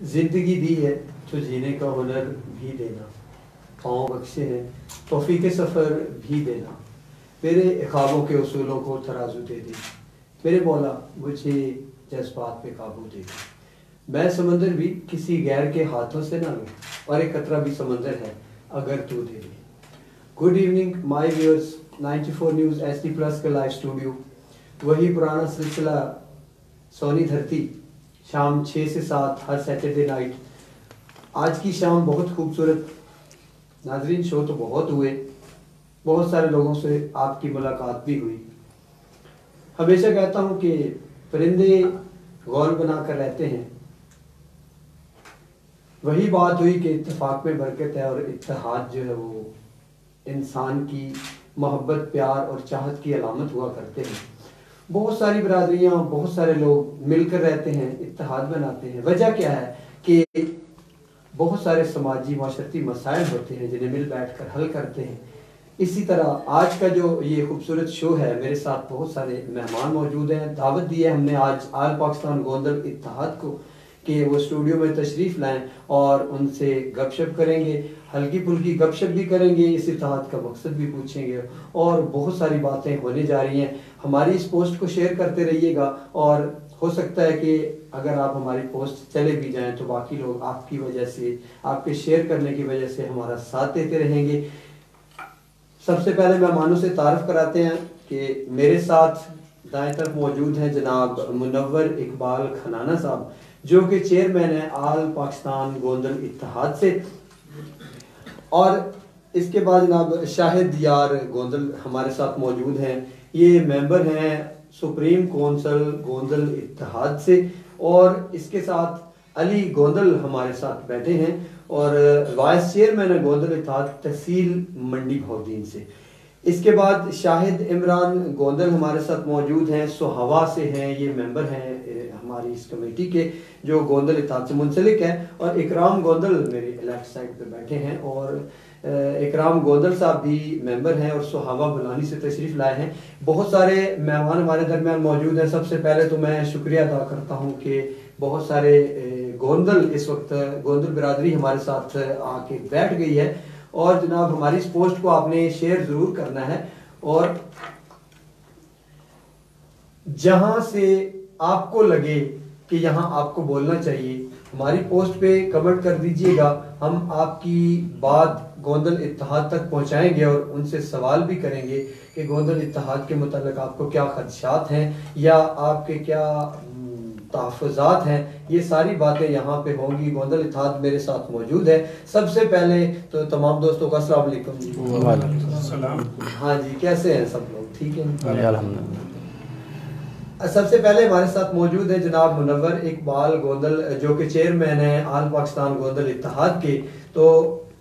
जिंदगी दी है तो जीने का हुनर भी देना, पाँव बख्शे हैं तौफीक सफ़र भी देना, मेरे ख्वाबों के उसूलों को तराजू दे दे, मेरे मौला मुझे जज्बात पे काबू दे दे। मैं समंदर भी किसी गैर के हाथों से ना लूँ, और एक कतरा भी समंदर है अगर तू दे दे। Good evening my viewers, 94 news HD plus का लाइव स्टूडियो, वही पुराना सिलसिला सोनी धरती, शाम 6 से 7 हर सैटरडे नाइट। आज की शाम बहुत खूबसूरत, नाजरीन शो तो बहुत हुए, बहुत सारे लोगों से आपकी मुलाकात भी हुई। हमेशा कहता हूँ कि परिंदे गौल बनाकर रहते हैं, वही बात हुई कि इत्तेफाक में बरकत है, और इत्तेहाद जो है वो इंसान की मोहब्बत, प्यार और चाहत की अलामत हुआ करते हैं। बहुत सारी बरादरियाँ, बहुत सारे लोग मिलकर रहते हैं, इत्तेहाद बनाते हैं। वजह क्या है कि बहुत सारे समाजी माशरती मसाइल होते हैं जिन्हें मिल बैठ कर हल करते हैं। इसी तरह आज का जो ये खूबसूरत शो है, मेरे साथ बहुत सारे मेहमान मौजूद हैं। दावत दी है हमने आज आल पाकिस्तान गोंदल इत्तेहाद को कि वो स्टूडियो में तशरीफ़ लाएं और उनसे गपशप करेंगे, हल्की फुल्की गपशप भी करेंगे, इस इत्तेहाद का मकसद भी पूछेंगे, और बहुत सारी बातें होने जा रही हैं। हमारी इस पोस्ट को शेयर करते रहिएगा, और हो सकता है कि अगर आप हमारी पोस्ट चले भी जाएं तो बाकी लोग आपकी वजह से, आपके शेयर करने की वजह से हमारा साथ देते रहेंगे। सबसे पहले मेहमानों से तारफ़ कराते हैं कि मेरे साथ दाएं तरफ मौजूद हैं जनाब मुनव्वर इकबाल खनाना साहब, जो कि चेयरमैन है आल पाकिस्तान गोंदल इत्तेहाद से, और इसके बाद जनाब शाहिद यार गोंदल हमारे साथ मौजूद हैं। ये मेंबर हैं सुप्रीम कौंसल गोंदल इत्तेहाद से, और इसके साथ अली गोंदल हमारे साथ बैठे हैं, और वाइस चेयरमैन है गोंदल इत्तेहाद तहसील मंडी भौदीन से। इसके बाद शाहिद इमरान गोंदल हमारे साथ मौजूद हैं, सोहवा से हैं, ये मेंबर हैं हमारी इस कमेटी के जो गोंदल इत्तेहाद से मुंसलिक है। और इकराम गोंदल मेरे लेफ्ट साइड पे बैठे हैं, और इकराम गोंदल साहब भी मेंबर हैं और सोहवा बुलानी से तशरीफ़ लाए हैं। बहुत सारे मेहमान हमारे दरमियान मौजूद हैं। सबसे पहले तो मैं शुक्रिया अदा करता हूँ कि बहुत सारे गोंदल, इस वक्त गोंदल बिरादरी हमारे साथ आके बैठ गई है, और जनाब हमारी इस पोस्ट को आपने शेयर ज़रूर करना है, और जहां से आपको लगे कि यहाँ आपको बोलना चाहिए हमारी पोस्ट पे कमेंट कर दीजिएगा। हम आपकी बात गोंदल इत्तेहाद तक पहुंचाएंगे और उनसे सवाल भी करेंगे कि गोंदल इत्तेहाद के मुताल्लिक आपको क्या खदशात हैं या आपके क्या तहफ़्फ़ुज़ात हैं, ये सारी बातें यहाँ पे होंगी। गोंदल इत्तेहाद मेरे साथ मौजूद है। सबसे पहले तो तमाम दोस्तों का अस्सलाम वालेकुम जी। हाँ जी, कैसे हैं सब लोग? ठीक है, सबसे पहले हमारे साथ मौजूद है जनाब मुनव्वर इकबाल गोंदल, जो कि चेयरमैन है आल पाकिस्तान गोंदल इत्तेहाद के। तो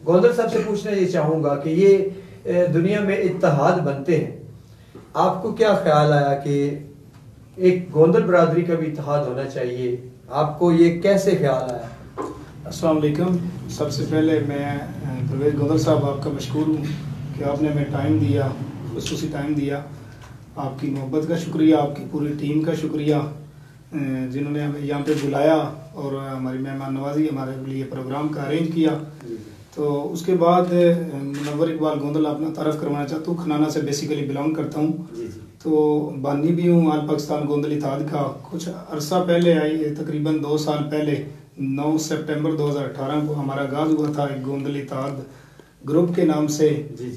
गोंदल साहब से पूछना ये चाहूँगा कि ये दुनिया में इत्तेहाद बनते हैं, आपको क्या ख्याल आया कि एक गोंदल बरादरी का भी इत्तेहाद होना चाहिए, आपको ये कैसे ख्याल आया? अस्सलाम वालेकुम। सबसे पहले मैं परवेज़ गोंदल साहब आपका मशकूर हूँ कि आपने हमें टाइम दिया, खुसूसी टाइम दिया। आपकी मोहब्बत का शुक्रिया, आपकी पूरी टीम का शुक्रिया जिन्होंने हमें यहाँ पे बुलाया और हमारी मेहमान नवाजी हमारे लिए प्रोग्राम का अरेंज किया। तो उसके बाद मुनव्वर इकबाल गोंदल अपना तारफ़ करवाना चाहता हूँ। खनाना से बेसिकली बिलोंग करता हूँ, तो बानी भी हूँ आल पाकिस्तान गोंदल इत्तेहाद का। कुछ अरसा पहले आई, तकरीबन 2 साल पहले 9 सितंबर 2018 को हमारा आगाज़ हुआ था एक गोंदल इत्तेहाद ग्रुप के नाम से।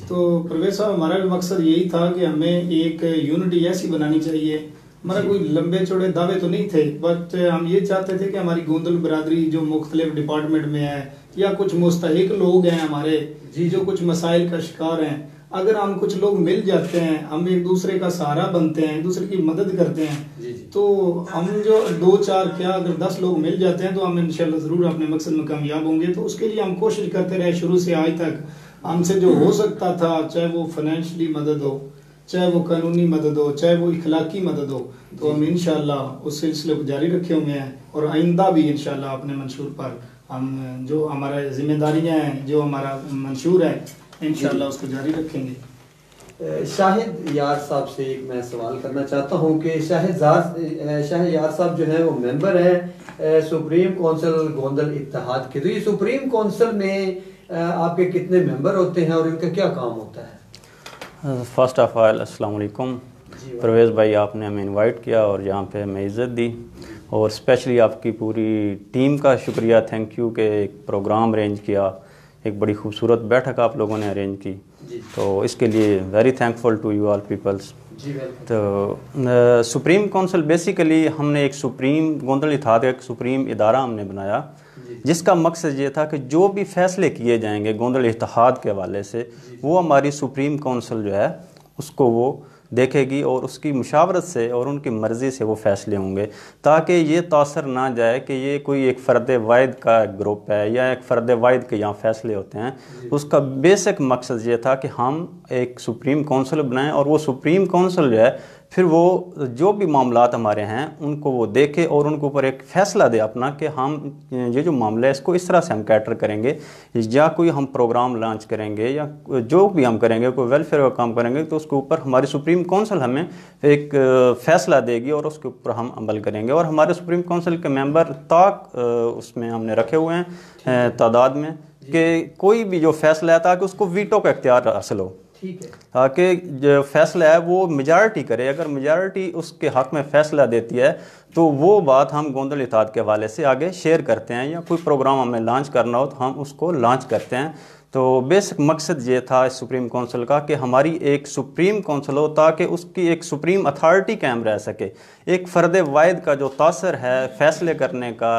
तो परवेज़ साहब, हमारा भी मकसद यही था कि हमें एक यूनिटी ऐसी बनानी चाहिए। हमारा कोई लंबे चौड़े दावे तो नहीं थे, बट हम ये चाहते थे कि हमारी गोंदल बरादरी जो मुख्तलिफ डिपार्टमेंट में है या कुछ मुस्तहिक लोग हैं हमारे जो कुछ मसाइल का शिकार हैं, अगर हम कुछ लोग मिल जाते हैं, हम एक दूसरे का सहारा बनते हैं, एक दूसरे की मदद करते हैं, तो हम जो 2-4 क्या अगर 10 लोग मिल जाते हैं तो हम इंशाल्लाह ज़रूर अपने मकसद में कामयाब होंगे। तो उसके लिए हम कोशिश करते रहे शुरू से आज तक। हमसे जो हो सकता था, चाहे वो फाइनेंशियली मदद हो, चाहे वो कानूनी मदद हो, चाहे वो इखलाकी मदद हो, तो हम इंशाल्लाह उस सिलसिले को जारी रखे हुए हैं, और आइंदा भी इंशाल्लाह अपने मंशूर पर हम जो हमारा जिम्मेदारियाँ हैं, जो हमारा मंशूर है, इंशाल्लाह उसको जारी रखेंगे। शाहिद यार साहब से एक मैं सवाल करना चाहता हूँ कि शाहिद यार साहब जो हैं वो मेंबर हैं सुप्रीम कौंसिल गोंदल इत्तेहाद के। तो ये सुप्रीम कौंसिल में आपके कितने मेंबर होते हैं और इनका क्या काम होता है? फर्स्ट ऑफ ऑल अस्सलाम वालेकुम। परवेज़ भाई, आपने हमें इनवाइट किया और यहाँ पे हमें इज़्ज़त दी, और स्पेशली आपकी पूरी टीम का शुक्रिया, थैंक यू कि एक प्रोग्राम अरेंज किया, एक बड़ी खूबसूरत बैठक आप लोगों ने अरेंज की, तो इसके लिए very thankful to you all peoples. तो सुप्रीम काउंसिल बेसिकली हमने एक सुप्रीम गोंदल इत्तेहाद एक सुप्रीम इदारा हमने बनाया, जिसका मकसद ये था कि जो भी फैसले किए जाएंगे गोंदल इत्तेहाद के हवाले से वो हमारी सुप्रीम काउंसिल जो है उसको वो देखेगी और उसकी मुशावरत से और उनकी मर्ज़ी से वो फ़ैसले होंगे, ताकि ये तासर ना जाए कि ये कोई एक फ़र्द वाहिद का ग्रुप है या एक फ़र्द वाहिद के यहाँ फ़ैसले होते हैं। उसका बेसिक मकसद ये था कि हम एक सुप्रीम काउंसिल बनाएं और वो सुप्रीम काउंसिल जो है फिर वो जो भी मामलात हमारे हैं उनको वो देखे और उनके ऊपर एक फ़ैसला दे अपना कि हम ये जो मामला है इसको इस तरह से हम कैटर करेंगे, या कोई हम प्रोग्राम लॉन्च करेंगे या जो भी हम करेंगे, कोई वेलफेयर का काम करेंगे, तो उसके ऊपर हमारी सुप्रीम काउंसिल हमें एक फ़ैसला देगी और उसके ऊपर हम अमल करेंगे। और हमारे सुप्रीम काउंसिल के मेंबर ताक उसमें हमने रखे हुए हैं तादाद में कि कोई भी जो फ़ैसला है ताकि उसको वीटो का इख्तियार हासिल हो, ताकि जो फैसला है वो मेजॉरिटी करे। अगर मेजॉरिटी उसके हक़ में फ़ैसला देती है तो वो बात हम गोंदल इत्तेहाद के हवाले से आगे शेयर करते हैं, या कोई प्रोग्राम हमें लॉन्च करना हो तो हम उसको लॉन्च करते हैं। तो बेसिक मकसद ये था इस सुप्रीम काउंसिल का कि हमारी एक सुप्रीम काउंसिल हो ताकि उसकी एक सुप्रीम अथॉरिटी कायम रह सके, एक फ़र्द वाहिद का जो तासर है फ़ैसले करने का,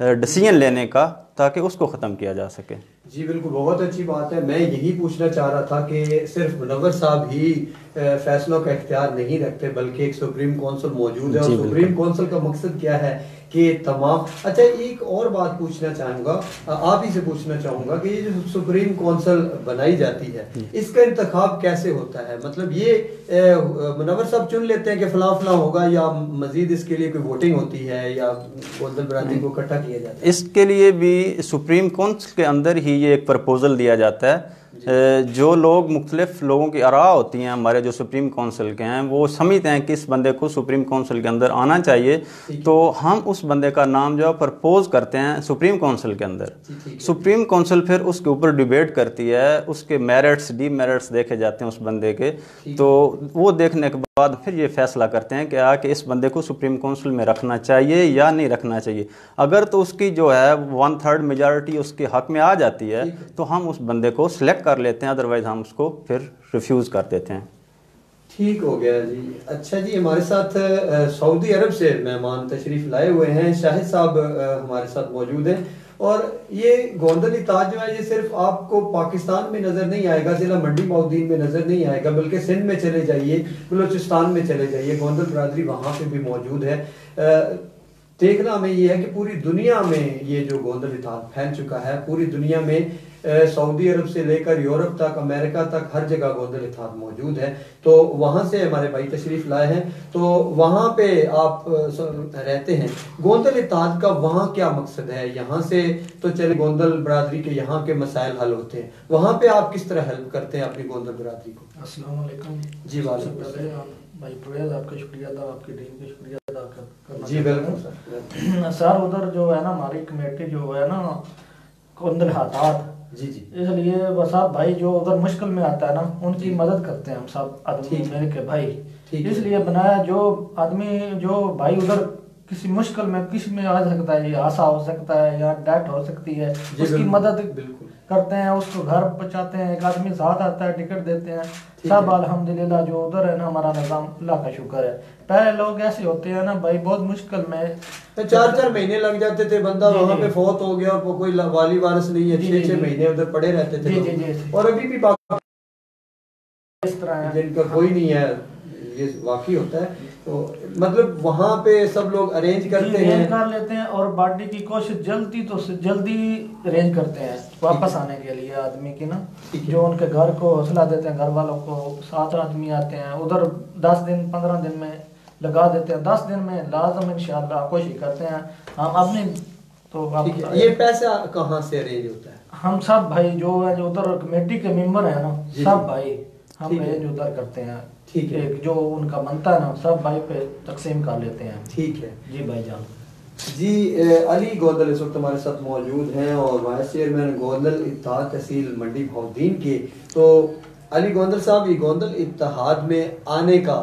डिसीजन लेने का, ताकि उसको ख़त्म किया जा सके। जी बिल्कुल, बहुत अच्छी बात है। मैं यही पूछना चाह रहा था कि सिर्फ मुनव्वर साहब ही फैसलों का इख्तियार नहीं रखते बल्कि एक सुप्रीम काउंसिल मौजूद है, और सुप्रीम काउंसिल का मकसद क्या है कि तमाम। अच्छा, एक और बात पूछना चाहूँगा, आप ही से पूछना चाहूँगा कि ये जो सुप्रीम काउंसिल बनाई जाती है इसका इंतखाब कैसे होता है? मतलब ये मुनव्वर साहब चुन लेते हैं कि फलां फलां होगा, या मजीद इसके लिए कोई वोटिंग होती है, या गोंदल बरादरी को इकट्ठा किया जाता है? इसके लिए भी सुप्रीम काउंसिल के अंदर ही ये एक प्रपोजल दिया जाता है। जो लोग मुख्तलिफ लोगों की आरा होती हैं हमारे जो सुप्रीम काउंसिल के हैं, वो समझते हैं कि इस बंदे को सुप्रीम काउंसिल के अंदर आना चाहिए, तो हम उस बंदे का नाम जो है प्रपोज करते हैं सुप्रीम काउंसिल के अंदर। सुप्रीम काउंसिल फिर उसके ऊपर डिबेट करती है, उसके मेरिट्स डीमेरिट्स देखे जाते हैं उस बंदे के, तो वो देखने के बाद फिर ये फैसला करते हैं कि इस बंदे को सुप्रीम काउंसिल में रखना चाहिए या नहीं रखना चाहिए। अगर तो उसकी जो है 1/3 मेजॉरिटी उसके हक में आ जाती है तो हम उस बंदे को सिलेक्ट कर लेते हैं, अदरवाइज हम उसको फिर रिफ्यूज़ कर देते हैं। ठीक हो गया जी। अच्छा जी, हमारे साथ सऊदी अरब से मेहमान तशरीफ़ लाए हुए हैं, शाहिद साहब हमारे साथ मौजूद हैं। और ये गोंदल इत्तेहाद जो है ये सिर्फ आपको पाकिस्तान में नज़र नहीं आएगा, जिला मंडी मौदीन में नज़र नहीं आएगा, बल्कि सिंध में चले जाइए, बलूचिस्तान में चले जाइए, गोंदल बरादरी वहाँ पे भी मौजूद है। देखना हमें ये है कि पूरी दुनिया में ये जो गोंदल इत्तेहाद फैल चुका है, पूरी दुनिया में सऊदी अरब से लेकर यूरोप तक, अमेरिका तक, हर जगह गोंदल इत्तेहाद मौजूद है। तो वहाँ से हमारे भाई तशरीफ़ लाए हैं, तो वहाँ पे आप रहते हैं, गोंदल इत्तेहाद का वहाँ क्या मकसद है? यहाँ से तो चले गोंदल बरादरी के यहाँ के मसाइल हल होते हैं, वहाँ पे आप किस तरह हेल्प करते हैं अपनी गोंदल बरादरी को? अस्सलाम वालेकुम जी। वालेकुम भाई परवेज़, आपका शुक्रिया था, आपकी टीम का शुक्रिया अदा करना जी। बिल्कुल सर, उधर जो है ना हमारी कमेटी जो है ना गोंदल इत्तेहाद, जी जी, इसलिए बस आप भाई जो उधर मुश्किल में आता है ना उनकी मदद करते हैं हम सब आदमी मिल के भाई, इसलिए बनाया। जो आदमी जो भाई उधर किसी मुश्किल में किसी में आ सकता है, हादसा हो सकता है या डेथ हो सकती है, उसकी मदद बिल्कुल करते हैं, उसको घर पहुंचाते हैं। एक आदमी साथ आता है, टिकट देते हैं सब। अल्हम्दुलिल्लाह जो उधर है ना हमारा निज़ाम, अल्लाह का शुक्र है। पहले लोग ऐसे होते हैं ना भाई, बहुत मुश्किल में 4-4 महीने लग जाते थे, बंदा वहाँ पे फौत हो गया और कोई वाली वारिस नहीं है, 6-6 महीने उधर पड़े रहते थे। और अभी भी इस तरह जिनका कोई नहीं है, ये वाकई होता है। तो मतलब वहाँ पे सब लोग अरेंज करते हैं, कर लेते हैं, और बॉडी की कोशिश जल्दी तो जल्दी अरेंज करते हैं वापस आने के लिए आदमी की ना, जो उनके घर को हौसला देते हैं, घर वालों को। 7 आदमी आते हैं उधर, 10 दिन 15 दिन में लगा देते हैं, 10 दिन में लाजम इंशाल्लाह कोशिश करते हैं हम अपने। तो ये पैसा कहाँ से अरेंज होता है? हम सब भाई जो है, जो उधर कमेटी के मेंबर है ना, सब भाई हम रेंज उधर करते हैं। ठीक है। जो उनका बनता है ना सब भाई पे तकसीम कर लेते हैं। ठीक है जी भाईजान। जी अली गोंदल इस वक्त हमारे साथ मौजूद हैं और वाइस चेयरमैन गोंदल इत्तेहाद तहसील मंडी बहाउद्दीन के। तो अली गोंदल साहब, ये गोंदल इत्तेहाद में आने का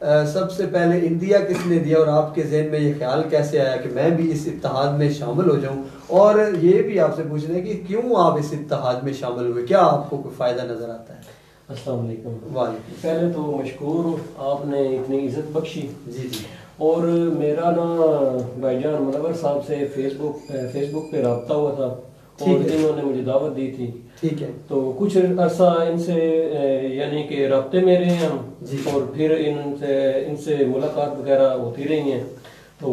सबसे पहले इंदिया किसने दिया और आपके जहन में ये ख्याल कैसे आया कि मैं भी इस इत्तेहाद में शामिल हो जाऊं? और ये भी आपसे पूछना है कि क्यों आप इस इत्तेहाद में शामिल हुए, क्या आपको कोई फ़ायदा नज़र आता है? अस्सलाम वालेकुम। वालेकुम। पहले तो मशकूर हूँ, आपने इतनी इज़्ज़त बख्शी। जी जी। और मेरा ना भाईजान मुनव्वर साहब से फेसबुक पे रब्ता हुआ था और इन्होंने मुझे दावत दी थी। ठीक है। तो कुछ अरसा इनसे यानी कि रब्ते में रहे हम, और फिर इनसे मुलाकात वगैरह होती रही हैं। तो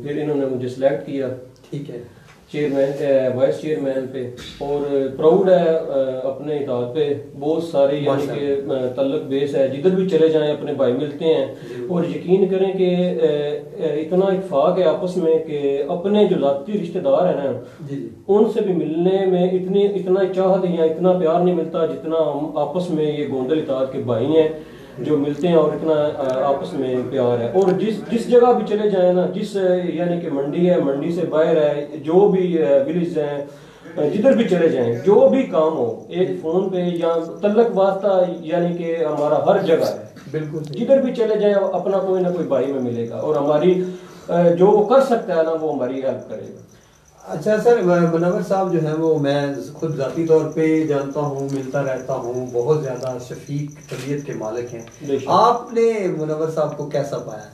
फिर इन्होंने मुझे सिलेक्ट किया। ठीक है। वाइस चेयरमैन पे, और प्राउड है अपने इत्तेहाद पे। बहुत सारी यानी कि तल्लक बेस है, जिधर भी चले जाएं अपने भाई मिलते हैं। और यकीन करें कि इतना इत्तेफाक है आपस में कि अपने जो जाती रिश्तेदार हैं ना, उनसे भी मिलने में इतना चाहत या इतना प्यार नहीं मिलता जितना हम आपस में ये गोंदल इत्तेहाद के भाई हैं जो मिलते हैं, और इतना आपस में प्यार है। और जिस जगह भी चले जाए ना, जिस यानी कि मंडी है, मंडी से बाहर है, जो भी विलेज हैं, जिधर भी चले जाएं, जो भी काम हो, एक फोन पे या तल्लक वास्ता यानी कि हमारा हर जगह है। बिल्कुल, जिधर भी चले जाएं अपना कोई ना कोई भाई में मिलेगा, और हमारी जो वो कर सकता है ना वो हमारी हेल्प करेगा। अच्छा सर, मुनव्वर साहब जो हैं वो मैं खुद ज़ाती तौर पे जानता हूँ, मिलता रहता हूँ, बहुत ज़्यादा शफीक तबीयत के मालिक हैं। आपने मुनव्वर साहब को कैसा पाया?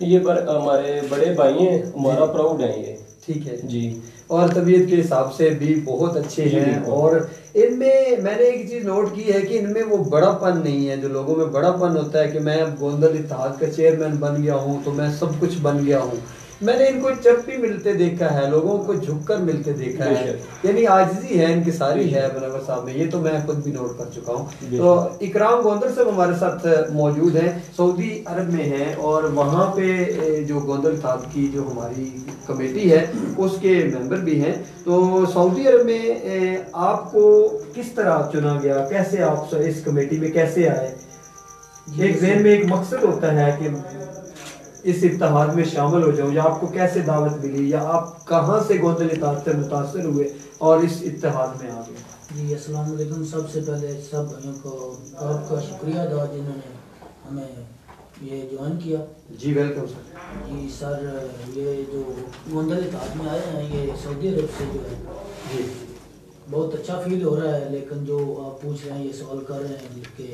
ये हमारे बड़े भाई हैं, हमारा प्राउड है ये। ठीक है जी। और तबीयत के हिसाब से भी बहुत अच्छे हैं। और इनमें मैंने एक चीज़ नोट की है कि इनमें वो बड़ापन नहीं है जो लोगों में बड़ापन होता है कि मैं अब गोंदल इत्तेहाद का चेयरमैन बन गया हूँ तो मैं सब कुछ बन गया हूँ। मैंने इनको जब भी मिलते देखा है, लोगों को झुककर मिलते देखा है, यानी आजिज़ी है इनकी सारी है मुनव्वर साहब में। ये तो मैं खुद भी नोट कर चुका हूँ। तो इकराम गोंदल साहब हमारे साथ मौजूद हैं, सऊदी अरब में हैं, और वहाँ पे जो गोंदल इत्तेहाद की जो हमारी कमेटी है उसके मेंबर भी हैं। तो सऊदी अरब में आपको किस तरह चुना गया, कैसे आप इस कमेटी में कैसे आए? एक जहन में एक मकसद होता है कि इस इत्तेहाद में शामिल हो जाऊं, या आपको कैसे दावत मिली, या आप कहां से गोंदल इत्तेहाद से मुतासर हुए और इस इत्तेहाद में आ गए? जी अस्सलाम वालेकुम। सबसे पहले सब भाइयों को आपका शुक्रिया अदा जिन्होंने हमें ये ज्वाइन किया। जी वेलकम सर। जी सर, ये जो गोंदल इत्तेहाद में आए हैं ये सऊदी अरब से जो है जी बहुत अच्छा फील हो रहा है। लेकिन जो आप पूछ रहे हैं, ये सवाल कर रहे हैं कि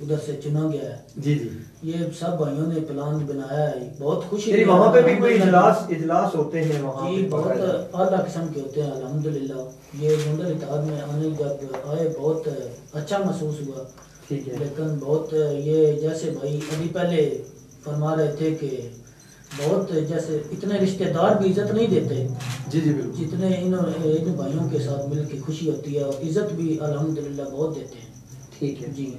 उधर से चुना गया है। जी जी। ये सब भाइयों ने प्लान बनाया है, बहुत खुशी। वहाँ पे भी कोई इजलास होते हैं वहाँ? जी बहुत आला किस्म के होते हैं अल्हम्दुलिल्लाह। ये गोंदल इत्तेहाद में आने जब आए बहुत अच्छा महसूस हुआ। ठीक है। लेकिन बहुत ये जैसे भाई अभी पहले फरमा रहे थे कि बहुत जैसे इतने रिश्तेदार भी इज्जत नहीं देते। जी जी बिल्कुल। जितने इन भाइयों के साथ मिल के खुशी होती है, और इज्जत भी अल्हम्दुलिल्लाह बहुत देते हैं। ठीक है जी।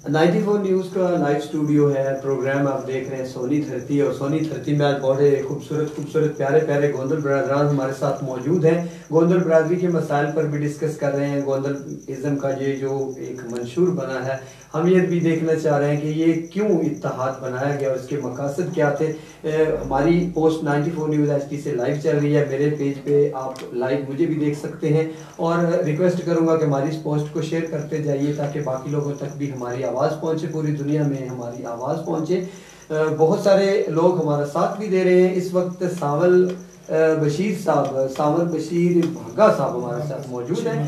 94 न्यूज़ का लाइव स्टूडियो है, प्रोग्राम आप देख रहे हैं सोनी धरती। और सोनी धरती में आज बड़े खूबसूरत प्यारे प्यारे गोंदल बरादरान हमारे साथ मौजूद हैं। गोंदल बरादरी के मसाइल पर भी डिस्कस कर रहे हैं। गोंदल इज़्म का ये जो एक मंशूर बना है, हम ये भी देखना चाह रहे हैं कि ये क्यों इत्तेहाद बनाया गया और इसके मकासद क्या थे। हमारी पोस्ट 94 न्यूज़ HD से लाइव चल रही है। मेरे पेज पे आप लाइव मुझे भी देख सकते हैं, और रिक्वेस्ट करूँगा कि हमारी इस पोस्ट को शेयर करते जाइए ताकि बाकी लोगों तक भी हमारी आवाज़ पहुँचे, पूरी दुनिया में हमारी आवाज़ पहुँचे। बहुत सारे लोग हमारा साथ भी दे रहे हैं इस वक्त। सावल बशीर भागा साहब हमारे साथ मौजूद हैं।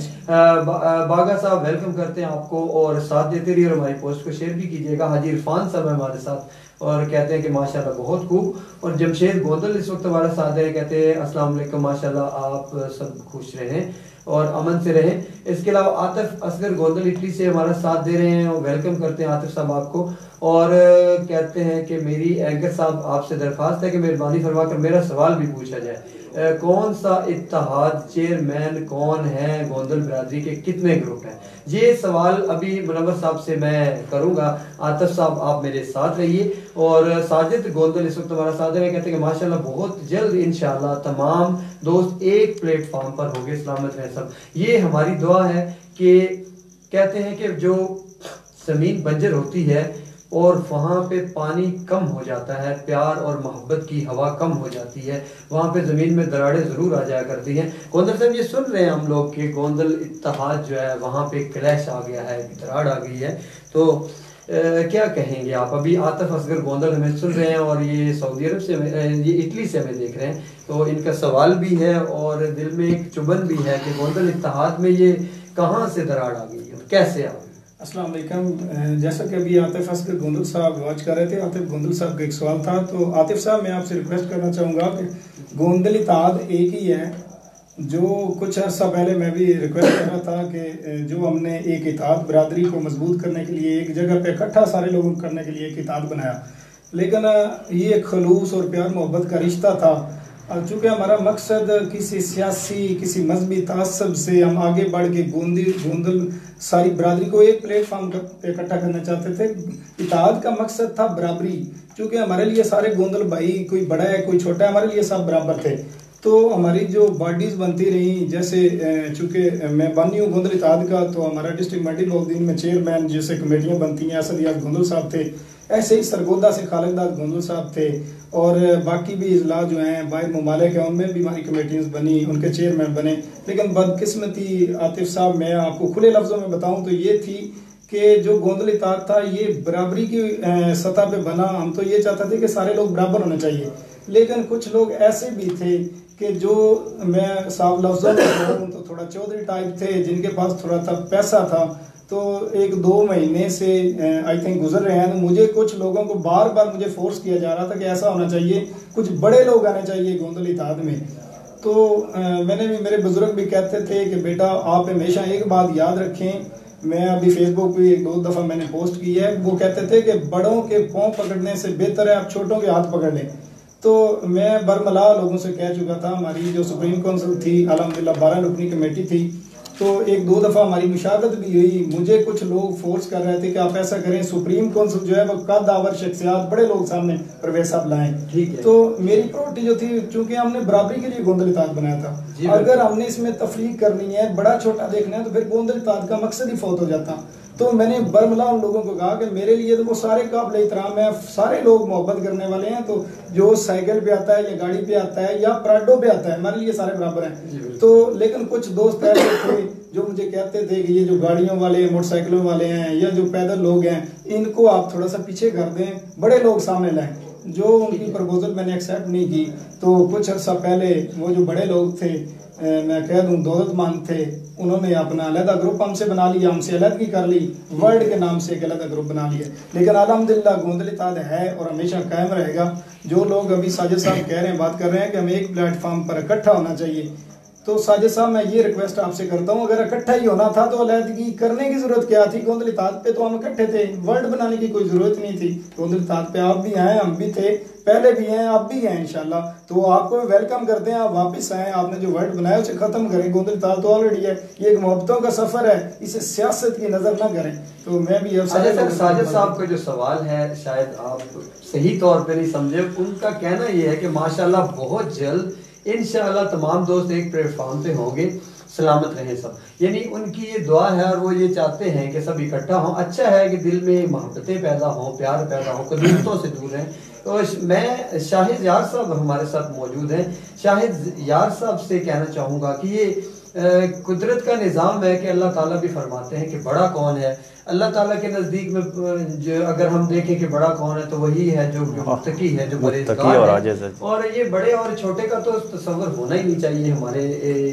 बागा साहब वेलकम करते हैं आपको, और साथ देते रहिए और हमारी पोस्ट को शेयर भी कीजिएगा। हाजी इरफान साहब हमारे साथ और कहते हैं कि माशाल्लाह बहुत खूब। और जमशेद गोंदल इस वक्त हमारा साथ दे रहे, कहते हैं अस्सलाम वालेकुम, माशाल्लाह आप सब खुश रहें और अमन से रहें। इसके अलावा आतिफ असगर गोंदल इटली से हमारा साथ दे रहे हैं और वेलकम करते हैं आतिफ साहब आपको। और कहते हैं कि मेरी एंकर साहब आपसे दरख्वास्त है कि मेहरबानी फरमा कर मेरा सवाल भी पूछा जाए। कौन सा इत्तेहाद चेयरमैन कौन है, गोंदल बरादरी के कितने ग्रुप हैं? ये सवाल अभी मुनव्वर साहब से मैं करूंगा। आतिफ साहब आप मेरे साथ रहिए। और साजिद गोंदल इस वक्त हमारा साथ है, कहते हैं कि माशाल्लाह बहुत जल्द इंशाल्लाह तमाम दोस्त एक प्लेटफॉर्म पर होंगे, सलामत रहे सब। ये हमारी दुआ है कि कहते हैं कि जो ज़मीन बंजर होती है और वहाँ पे पानी कम हो जाता है, प्यार और मोहब्बत की हवा कम हो जाती है, वहाँ पे ज़मीन में दरारें ज़रूर आ जाया करती हैं। गोंदल साहब ये सुन रहे हैं हम लोग कि गोंदल इत्तेहाद जो है वहाँ पे क्लैश आ गया है, दरार आ गई है, तो क्या कहेंगे आप? अभी आतिफ असगर गोंदल हमें सुन रहे हैं और ये सऊदी अरब से ये इटली से हमें देख रहे हैं, तो इनका सवाल भी है और दिल में एक चुभन भी है कि गोंदल इत्तेहाद में ये कहाँ से दरार आ गई और कैसे आ गई? अस्सलाम वालेकुम। जैसा कि अभी आतिफ असगर गोंदल साहब वाच कर रहे थे, आतिफ गोंदल साहब का एक सवाल था, तो आतिफ साहब मैं आपसे रिक्वेस्ट करना चाहूँगा कि गोंदल इत्तेहाद एक ही है। जो कुछ अर्सा पहले मैं भी रिक्वेस्ट कर रहा था कि जो हमने एक इत्तेहाद बरादरी को मजबूत करने के लिए एक जगह पे इकट्ठा सारे लोगों को करने के लिए एक इत्तेहाद बनाया, लेकिन ये खलूस और प्यार मोहब्बत का रिश्ता था। चूँकि हमारा मकसद किसी सियासी किसी मजहबी तासब से हम आगे बढ़ के गोंदल सारी बरादरी को एक प्लेटफॉर्म पे इकट्ठा करना चाहते थे। इत्तेहाद का मकसद था बराबरी, क्योंकि हमारे लिए सारे गोंदल भाई, कोई बड़ा है कोई छोटा है, हमारे लिए सब बराबर थे। तो हमारी जो बॉडीज बनती रही, जैसे चूँकि मैं बानी हूँ गोंदल इत्तेहाद का, तो हमारा डिस्ट्रिक्ट मंडी बॉक्सदीन में चेयरमैन जैसे कमेटियाँ बनती हैं, असद याद गोंदल साहब थे, ऐसे ही सरगोदा से खालिद दाद गोंदल साहब थे, और बाकी भी इजला जो हैं बाहर ममालिक हैं उनमें भी हमारी कमेटीज बनी, उनके चेयरमैन बने। लेकिन बदकिस्मती आतिफ साहब, मैं आपको खुले लफ्ज़ों में बताऊं तो ये थी कि जो गोंदल इत्तेहाद था ये बराबरी की सतह पे बना। हम तो ये चाहते थे कि सारे लोग बराबर होने चाहिए, लेकिन कुछ लोग ऐसे भी थे कि जो मैं साफ लफ्ज़ों में कहूँ तो थोड़ा चौधरी टाइप थे, जिनके पास थोड़ा सा पैसा था। तो 1-2 महीने से आई थिंक गुजर रहे हैं, तो मुझे कुछ लोगों को बार बार मुझे फोर्स किया जा रहा था कि ऐसा होना चाहिए, कुछ बड़े लोग आने चाहिए गोंदल इत्तेहाद में। तो मैंने भी, मेरे बुजुर्ग भी कहते थे कि बेटा आप हमेशा एक बात याद रखें, मैं अभी फेसबुक पे 1-2 दफ़ा मैंने पोस्ट की है, वो कहते थे कि बड़ों के पाँव पकड़ने से बेहतर है आप छोटों के हाथ पकड़ लें। तो मैं बरमला लोगों से कह चुका था, हमारी जो सुप्रीम काउंसिल थी अल्हम्दुलिल्लाह 12 रुकनी कमेटी थी, तो 1-2 दफ़ा हमारी मुशावरत भी हुई। मुझे कुछ लोग फोर्स कर रहे थे कि आप ऐसा करें, सुप्रीम काउंसिल जो है वो कद-आवर शख्सियात बड़े लोग सामने परवेज साहब लाएं। ठीक है। तो मेरी प्रायोरिटी जो थी, चूंकि हमने बराबरी के लिए गोंदल इत्तेहाद बनाया था, अगर हमने इसमें तफरीक करनी है, बड़ा छोटा देखना है, तो फिर गोंदल इत्तेहाद का मकसद ही फौत हो जाता। तो मैंने बरमला उन लोगों को कहा कि मेरे लिए तो वो सारे काबिल एहतराम है, सारे लोग मोहब्बत करने वाले हैं, तो जो साइकिल पे आता है या गाड़ी पे आता है या प्राडो पे आता है, हमारे लिए सारे बराबर हैं। तो लेकिन कुछ दोस्त ऐसे थे जो मुझे कहते थे कि ये जो गाड़ियों वाले मोटरसाइकिलों वाले हैं या जो पैदल लोग हैं, इनको आप थोड़ा सा पीछे कर दें, बड़े लोग सामने लाएं। जो उनकी प्रपोजल मैंने एक्सेप्ट नहीं की। तो कुछ अर्सा पहले वो जो बड़े लोग थे, मैं कह दूं दौलतमंद थे, उन्होंने अपना अलग ग्रुप हमसे बना लिया, हमसे अलग की कर ली, वर्ल्ड के नाम से एक अलग ग्रुप बना लिया। लेकिन अल्हम्दुलिल्लाह गोंदल इत्तेहाद है और हमेशा कायम रहेगा। जो लोग अभी साजिद साहब कह रहे हैं, बात कर रहे हैं कि हमें एक प्लेटफॉर्म पर इकट्ठा होना चाहिए, तो साजिद साहब मैं ये रिक्वेस्ट आपसे करता हूँ, अगर इकट्ठा ही होना था तो अलहदगी करने की जरूरत क्या थी? गोंदल इत्तेहाद पे तो हम इकट्ठे थे, वर्ल्ड बनाने की कोई जरूरत नहीं थी। गोंदल इत्तेहाद पे आप भी आए, हम भी थे, पहले भी हैं, आप भी हैं इंशाल्लाह। तो आपको वेलकम करते हैं, आप वापस आए, आपने जो वर्ल्ड बनाया उसे खत्म करें। गोंदल इत्तेहाद तो ऑलरेडी है, ये एक मोहब्बतों का सफर है, इसे सियासत की नजर ना करें। तो मैं भी साजिद साहब का जो सवाल है शायद आप सही तौर पे नहीं समझे। उनका कहना यह है कि माशाल्लाह बहुत जल्द इंशाअल्लाह तमाम दोस्त एक प्लेटफॉर्म पे होंगे, सलामत रहें सब, यानी उनकी ये दुआ है और वो ये चाहते हैं कि सब इकट्ठा हों। अच्छा है कि दिल में मोहब्बतें पैदा हों, प्यार पैदा हो, कदूरतों से दूर रहें। तो मैं शाहिद यार साहब हमारे साथ मौजूद हैं। शाहिद यार साहब से कहना चाहूँगा कि ये कुदरत का निज़ाम है कि अल्लाह ताला भी फरमाते हैं कि बड़ा कौन है। अल्लाह ताला के नज़दीक में जो अगर हम देखें कि बड़ा कौन है तो वही है जो मुत्तकी है, जो परहेज़गार है। और ये बड़े और छोटे का तो तस्वर होना ही नहीं चाहिए हमारे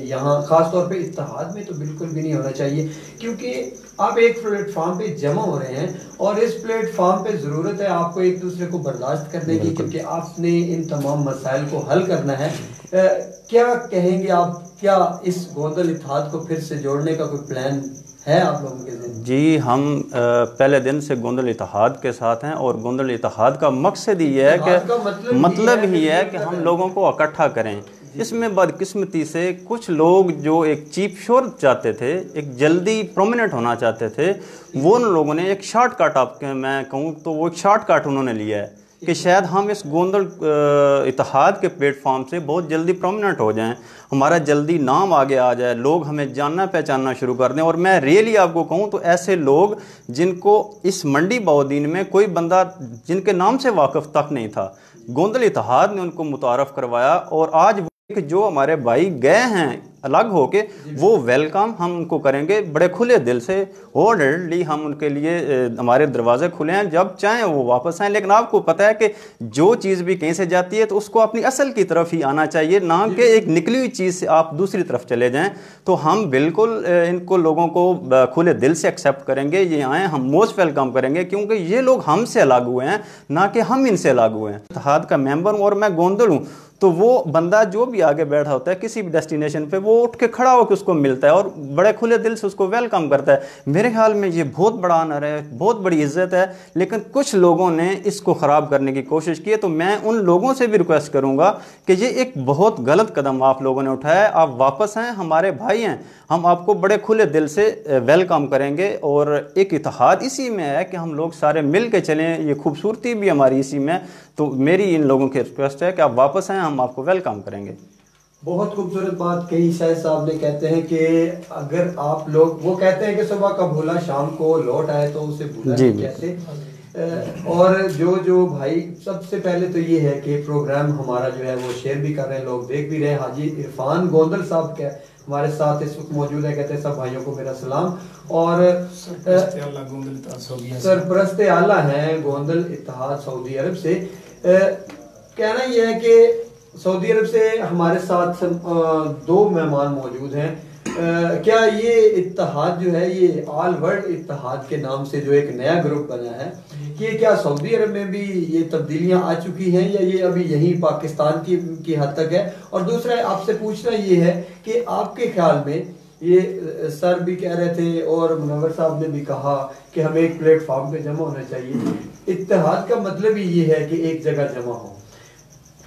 यहाँ, ख़ास तौर पे इत्तेहाद में तो बिल्कुल भी नहीं होना चाहिए, क्योंकि आप एक प्लेटफॉर्म पे जमा हो रहे हैं और इस प्लेटफॉर्म पे ज़रूरत है आपको एक दूसरे को बर्दाश्त करने की, क्योंकि आपने इन तमाम मसाइल को हल करना है। क्या कहेंगे आप, क्या इस गोंदल इत्तेहाद को फिर से जोड़ने का कोई प्लान है आप लोगों के ज़िम्मे? जी, हम पहले दिन से गोंदल इत्तेहाद के साथ हैं और गोंदल इत्तेहाद का मकसद ही है कि मतलब ही है कि हम लोगों को इकट्ठा करें। इसमें बदकिस्मती से कुछ लोग जो एक चीप शोहरत चाहते थे, एक जल्दी प्रोमिनेंट होना चाहते थे, वो उन लोगों ने एक शॉर्टकट, आप मैं कहूँ तो वो एक शॉर्टकट उन्होंने लिया है। कि शायद हम इस गोंदल इत्तेहाद के प्लेटफॉर्म से बहुत जल्दी प्रोमिनेंट हो जाएं, हमारा जल्दी नाम आगे आ जाए, लोग हमें जानना पहचानना शुरू कर दें। और मैं रियली आपको कहूँ तो ऐसे लोग जिनको इस मंडी बहाउद्दीन में कोई बंदा जिनके नाम से वाकिफ़ तक नहीं था, गोंदल इत्तेहाद ने उनको मुतारफ़ करवाया। और आज कि जो हमारे भाई गए हैं अलग होके, वो वेलकम हम उनको करेंगे बड़े खुले दिल से। ऑलरेडी हम उनके लिए हमारे दरवाजे खुले हैं, जब चाहें वो वापस आएँ। लेकिन आपको पता है कि जो चीज़ भी कहीं से जाती है तो उसको अपनी असल की तरफ ही आना चाहिए, ना कि एक निकली हुई चीज़ से आप दूसरी तरफ चले जाएं। तो हम बिल्कुल इनको लोगों को खुले दिल से एक्सेप्ट करेंगे, ये आएँ, हम मोस्ट वेलकम करेंगे, क्योंकि ये लोग हमसे अलग हुए हैं, ना कि हम इनसे अलग हुए हैं। इत्तेहाद का मेंबर हूँ और मैं गोंदल हूँ, तो वो बंदा जो भी आगे बैठा होता है किसी भी डेस्टिनेशन पे, वो उठ के खड़ा होकर उसको मिलता है और बड़े खुले दिल से उसको वेलकम करता है। मेरे ख्याल में ये बहुत बड़ा ऑनर है, बहुत बड़ी इज्जत है। लेकिन कुछ लोगों ने इसको ख़राब करने की कोशिश की है, तो मैं उन लोगों से भी रिक्वेस्ट करूँगा कि ये एक बहुत गलत कदम आप लोगों ने उठाया है। आप वापस आएँ, हमारे भाई हैं, हम आपको बड़े खुले दिल से वेलकम करेंगे। और एक इत्तेहाद इसी में है कि हम लोग सारे मिल के चलें, ये खूबसूरती भी हमारी इसी में। तो मेरी इन लोगों की रिक्वेस्ट है कि आप वापस आएँ, हम आपको वेलकम करेंगे। बहुत खूबसूरत बात कही शायद साहब ने। कहते हैं कि अगर आप लोग, वो कहते हैं कि सुबह का भूला शाम को लौट आए तो उसे भूला नहीं कहते। और जो भाई, सबसे पहले तो ये है कि प्रोग्राम हमारा जो है वो शेयर भी कर रहे हैं, लोग देख भी रहे हैं। हाजी इरफान गोंदल साहब के हमारे साथ इस वक्त मौजूद है, कहते हैं सब भाइयों को मेरा सलाम। और सरपरस्त आला हैं गोंदल इत्तेहाद सऊदी अरब से। कहना यह है कि सऊदी अरब से हमारे साथ दो मेहमान मौजूद हैं। क्या ये इत्तेहाद जो है, ये ऑल वर्ल्ड इत्तेहाद के नाम से जो एक नया ग्रुप बना है, ये क्या सऊदी अरब में भी ये तब्दीलियां आ चुकी हैं या ये अभी यहीं पाकिस्तान की हद तक है? और दूसरा आपसे पूछना ये है कि आपके ख्याल में, ये सर भी कह रहे थे और मुनव्वर साहब ने भी कहा कि हमें एक प्लेटफॉर्म पे जमा होना चाहिए। इत्तेहाद का मतलब ही ये है कि एक जगह जमा हो।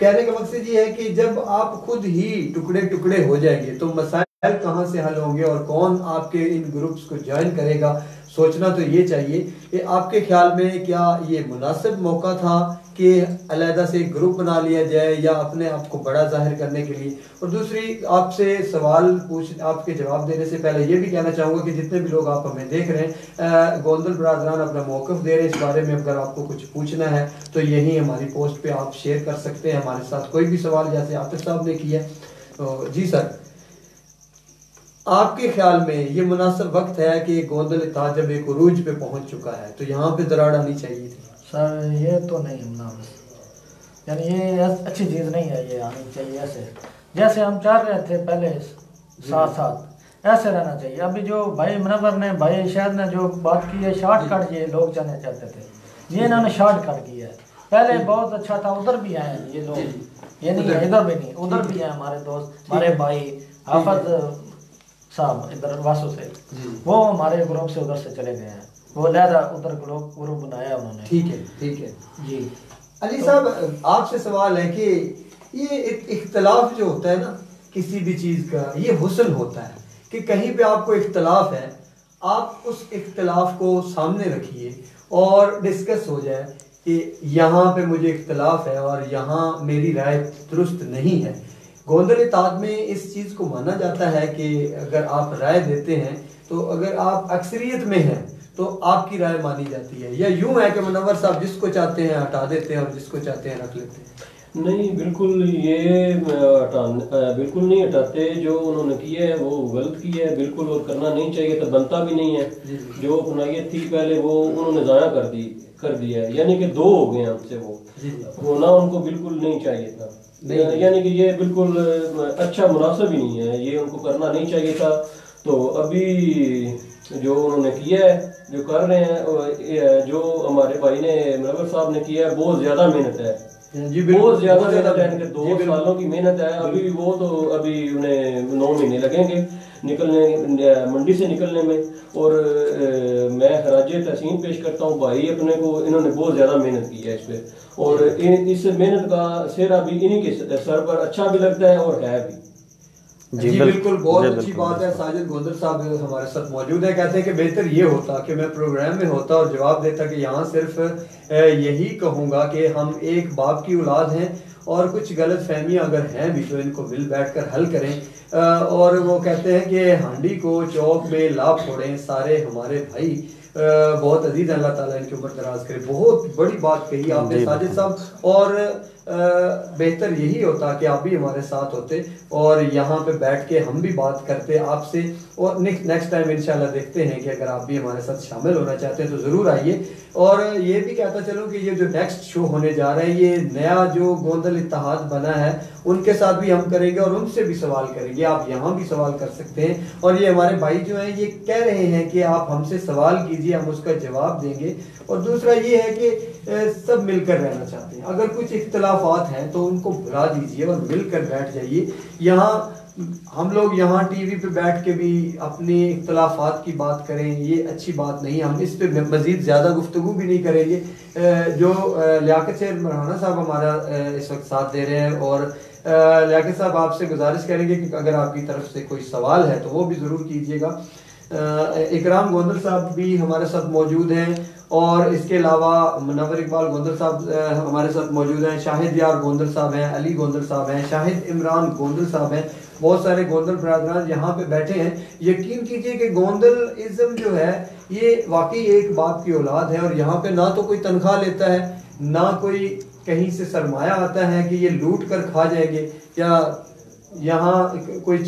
कहने का मकसद ये है कि जब आप खुद ही टुकड़े टुकड़े हो जाएंगे तो मसाइल कहाँ से हल होंगे और कौन आपके इन ग्रुप्स को ज्वाइन करेगा? सोचना तो ये चाहिए कि आपके ख्याल में क्या ये मुनासिब मौका था कि अलहदा से एक ग्रुप बना लिया जाए या अपने आप को बड़ा जाहिर करने के लिए? और दूसरी आपसे सवाल आपके जवाब देने से पहले ये भी कहना चाहूँगा कि जितने भी लोग आप हमें देख रहे हैं, गोंदल बरादरान अपना मौक़िफ़ दे रहे हैं इस बारे में। अगर आपको कुछ पूछना है तो यही हमारी पोस्ट पे आप शेयर कर सकते हैं हमारे साथ कोई भी सवाल, जैसे आतिफ साहब ने किया। तो जी सर, आपके ख्याल में ये मुनासिब वक्त है कि गोंदल इत्तेहाद जब एक उरूज पे पहुंच चुका है तो यहाँ पे दरार आनी चाहिए थी? सर ये तो नहीं होना, यानी ये अच्छी चीज़ नहीं है, ये आनी चाहिए ऐसे जैसे हम चाह रहे थे पहले, साथ साथ ऐसे रहना चाहिए। अभी जो भाई मुनव्वर ने, भाई शायद ने जो बात की है शॉर्टकट, ये लोग जाना चाहते थे, ये इन्होंने शॉर्टकट किया है। पहले बहुत अच्छा था, उधर भी आए ये लोग, ये नहीं है इधर भी नहीं, उधर भी है हमारे दोस्त, हमारे भाई हाफिज साहब इधर वासु से, वो हमारे ग्रुप से उधर से चले गए हैं, वो लहरा उधर ग्रुप बनाया उन्होंने। ठीक है, ठीक है जी। अली साहब, आपसे सवाल है कि ये इख्तलाफ जो होता है ना किसी भी चीज़ का, ये हुस्न होता है कि कहीं पे आपको इख्तलाफ है, आप उस इख्तलाफ को सामने रखिए और डिस्कस हो जाए कि यहाँ पे मुझे इख्तलाफ है और यहाँ मेरी राय दुरुस्त नहीं है। गोंदल इत्तेहाद में इस चीज़ को माना जाता है कि अगर आप राय देते हैं तो अगर आप अक्सरियत में हैं तो आपकी राय मानी जाती है, या यूं है कि मुनव्वर साहब जिसको चाहते हैं हटा देते हैं और जिसको चाहते हैं रख लेते हैं? नहीं, बिल्कुल ये बिल्कुल नहीं हटाते। जो उन्होंने किया है वो गलत किया है बिल्कुल, और करना नहीं चाहिए, तो बनता भी नहीं है। जो अपनायत थी पहले वो उन्होंने ज़ाया कर दिया है, यानी कि दो हो गए हमसे, वो होना उनको बिल्कुल नहीं चाहिए था। यानी कि ये बिल्कुल अच्छा मुनासिब ही नहीं है, ये उनको करना नहीं चाहिए था। तो अभी जो उन्होंने किया है, जो कर रहे हैं, जो हमारे भाई ने मुनव्वर साहब ने किया है, बहुत ज्यादा मेहनत है, बहुत ज्यादा मेहनत है, 2 सालों की मेहनत है। अभी वो तो अभी उन्हें 9 महीने लगेंगे निकलने, मंडी से निकलने में। और मैं खराजे तहसीन पेश करता हूँ भाई अपने को, इन्होंने बहुत ज्यादा मेहनत की है इस पे, और इस मेहनत का सेहरा भी इन्हीं के सर पर अच्छा भी लगता है और है भी। जी बिल्कुल, बहुत अच्छी बात है। साजिद गोंदल साहब हमारे साथ मौजूद है। कहते हैं कि बेहतर ये होता कि मैं प्रोग्राम में होता और जवाब देता कि यहाँ सिर्फ यही कहूँगा कि हम एक बाप की औलाद हैं और कुछ गलत फहमियाँ अगर हैं भी तो इनको मिल बैठ कर हल करें। और वो कहते हैं कि हांडी को चौक में ला फोड़ें सारे हमारे भाई। बहुत अजीज अल्लाह ताला इनकी उम्र दराज करे। बहुत बड़ी बात कही आपने साजिद साहब, और बेहतर यही होता कि आप भी हमारे साथ होते और यहाँ पे बैठ के हम भी बात करते आपसे। और नेक्स्ट टाइम इंशाल्लाह देखते हैं कि अगर आप भी हमारे साथ शामिल होना चाहते हैं तो ज़रूर आइए। और ये भी कहता चलूँ कि ये जो नेक्स्ट शो होने जा रहे हैं, ये नया जो गोंदल इत्तेहाद बना है उनके साथ भी हम करेंगे और उनसे भी सवाल करेंगे। आप यहाँ भी सवाल कर सकते हैं। और ये हमारे भाई जो हैं ये कह रहे हैं कि आप हमसे सवाल कीजिए, हम उसका जवाब देंगे। और दूसरा ये है कि सब मिलकर रहना चाहते हैं। अगर कुछ इख्तलाफात हैं तो उनको भुला दीजिए और मिलकर बैठ जाइए। यहाँ हम लोग यहाँ टीवी पे बैठ के भी अपने इख्तलाफात की बात करें, ये अच्छी बात नहीं। हम इस पे मजीद ज़्यादा गुफ्तगू भी नहीं करेंगे। जो लियाकत शेर मरहाना साहब हमारा इस वक्त साथ दे रहे हैं, और लियाकत साहब आपसे गुजारिश करेंगे कि अगर आपकी तरफ से कोई सवाल है तो वो भी ज़रूर कीजिएगा। इकराम गोंदल साहब भी हमारे साथ मौजूद हैं, और इसके अलावा मुनव्वर इकबाल गोंदल साहब हमारे साथ मौजूद हैं, शाहिद यार गोंदल साहब हैं, अली गोंदल साहब हैं, शाहिद इमरान गोंदल साहब हैं। बहुत सारे गोंदल बरादरान यहाँ पे बैठे हैं। यकीन कीजिए कि गोंदल इज़्म जो है ये वाकई एक बाप की औलाद है, और यहाँ पे ना तो कोई तनख्वाह लेता है, ना कोई कहीं से सरमाया आता है कि ये लूट कर खा जाएंगे, या यहाँ कोई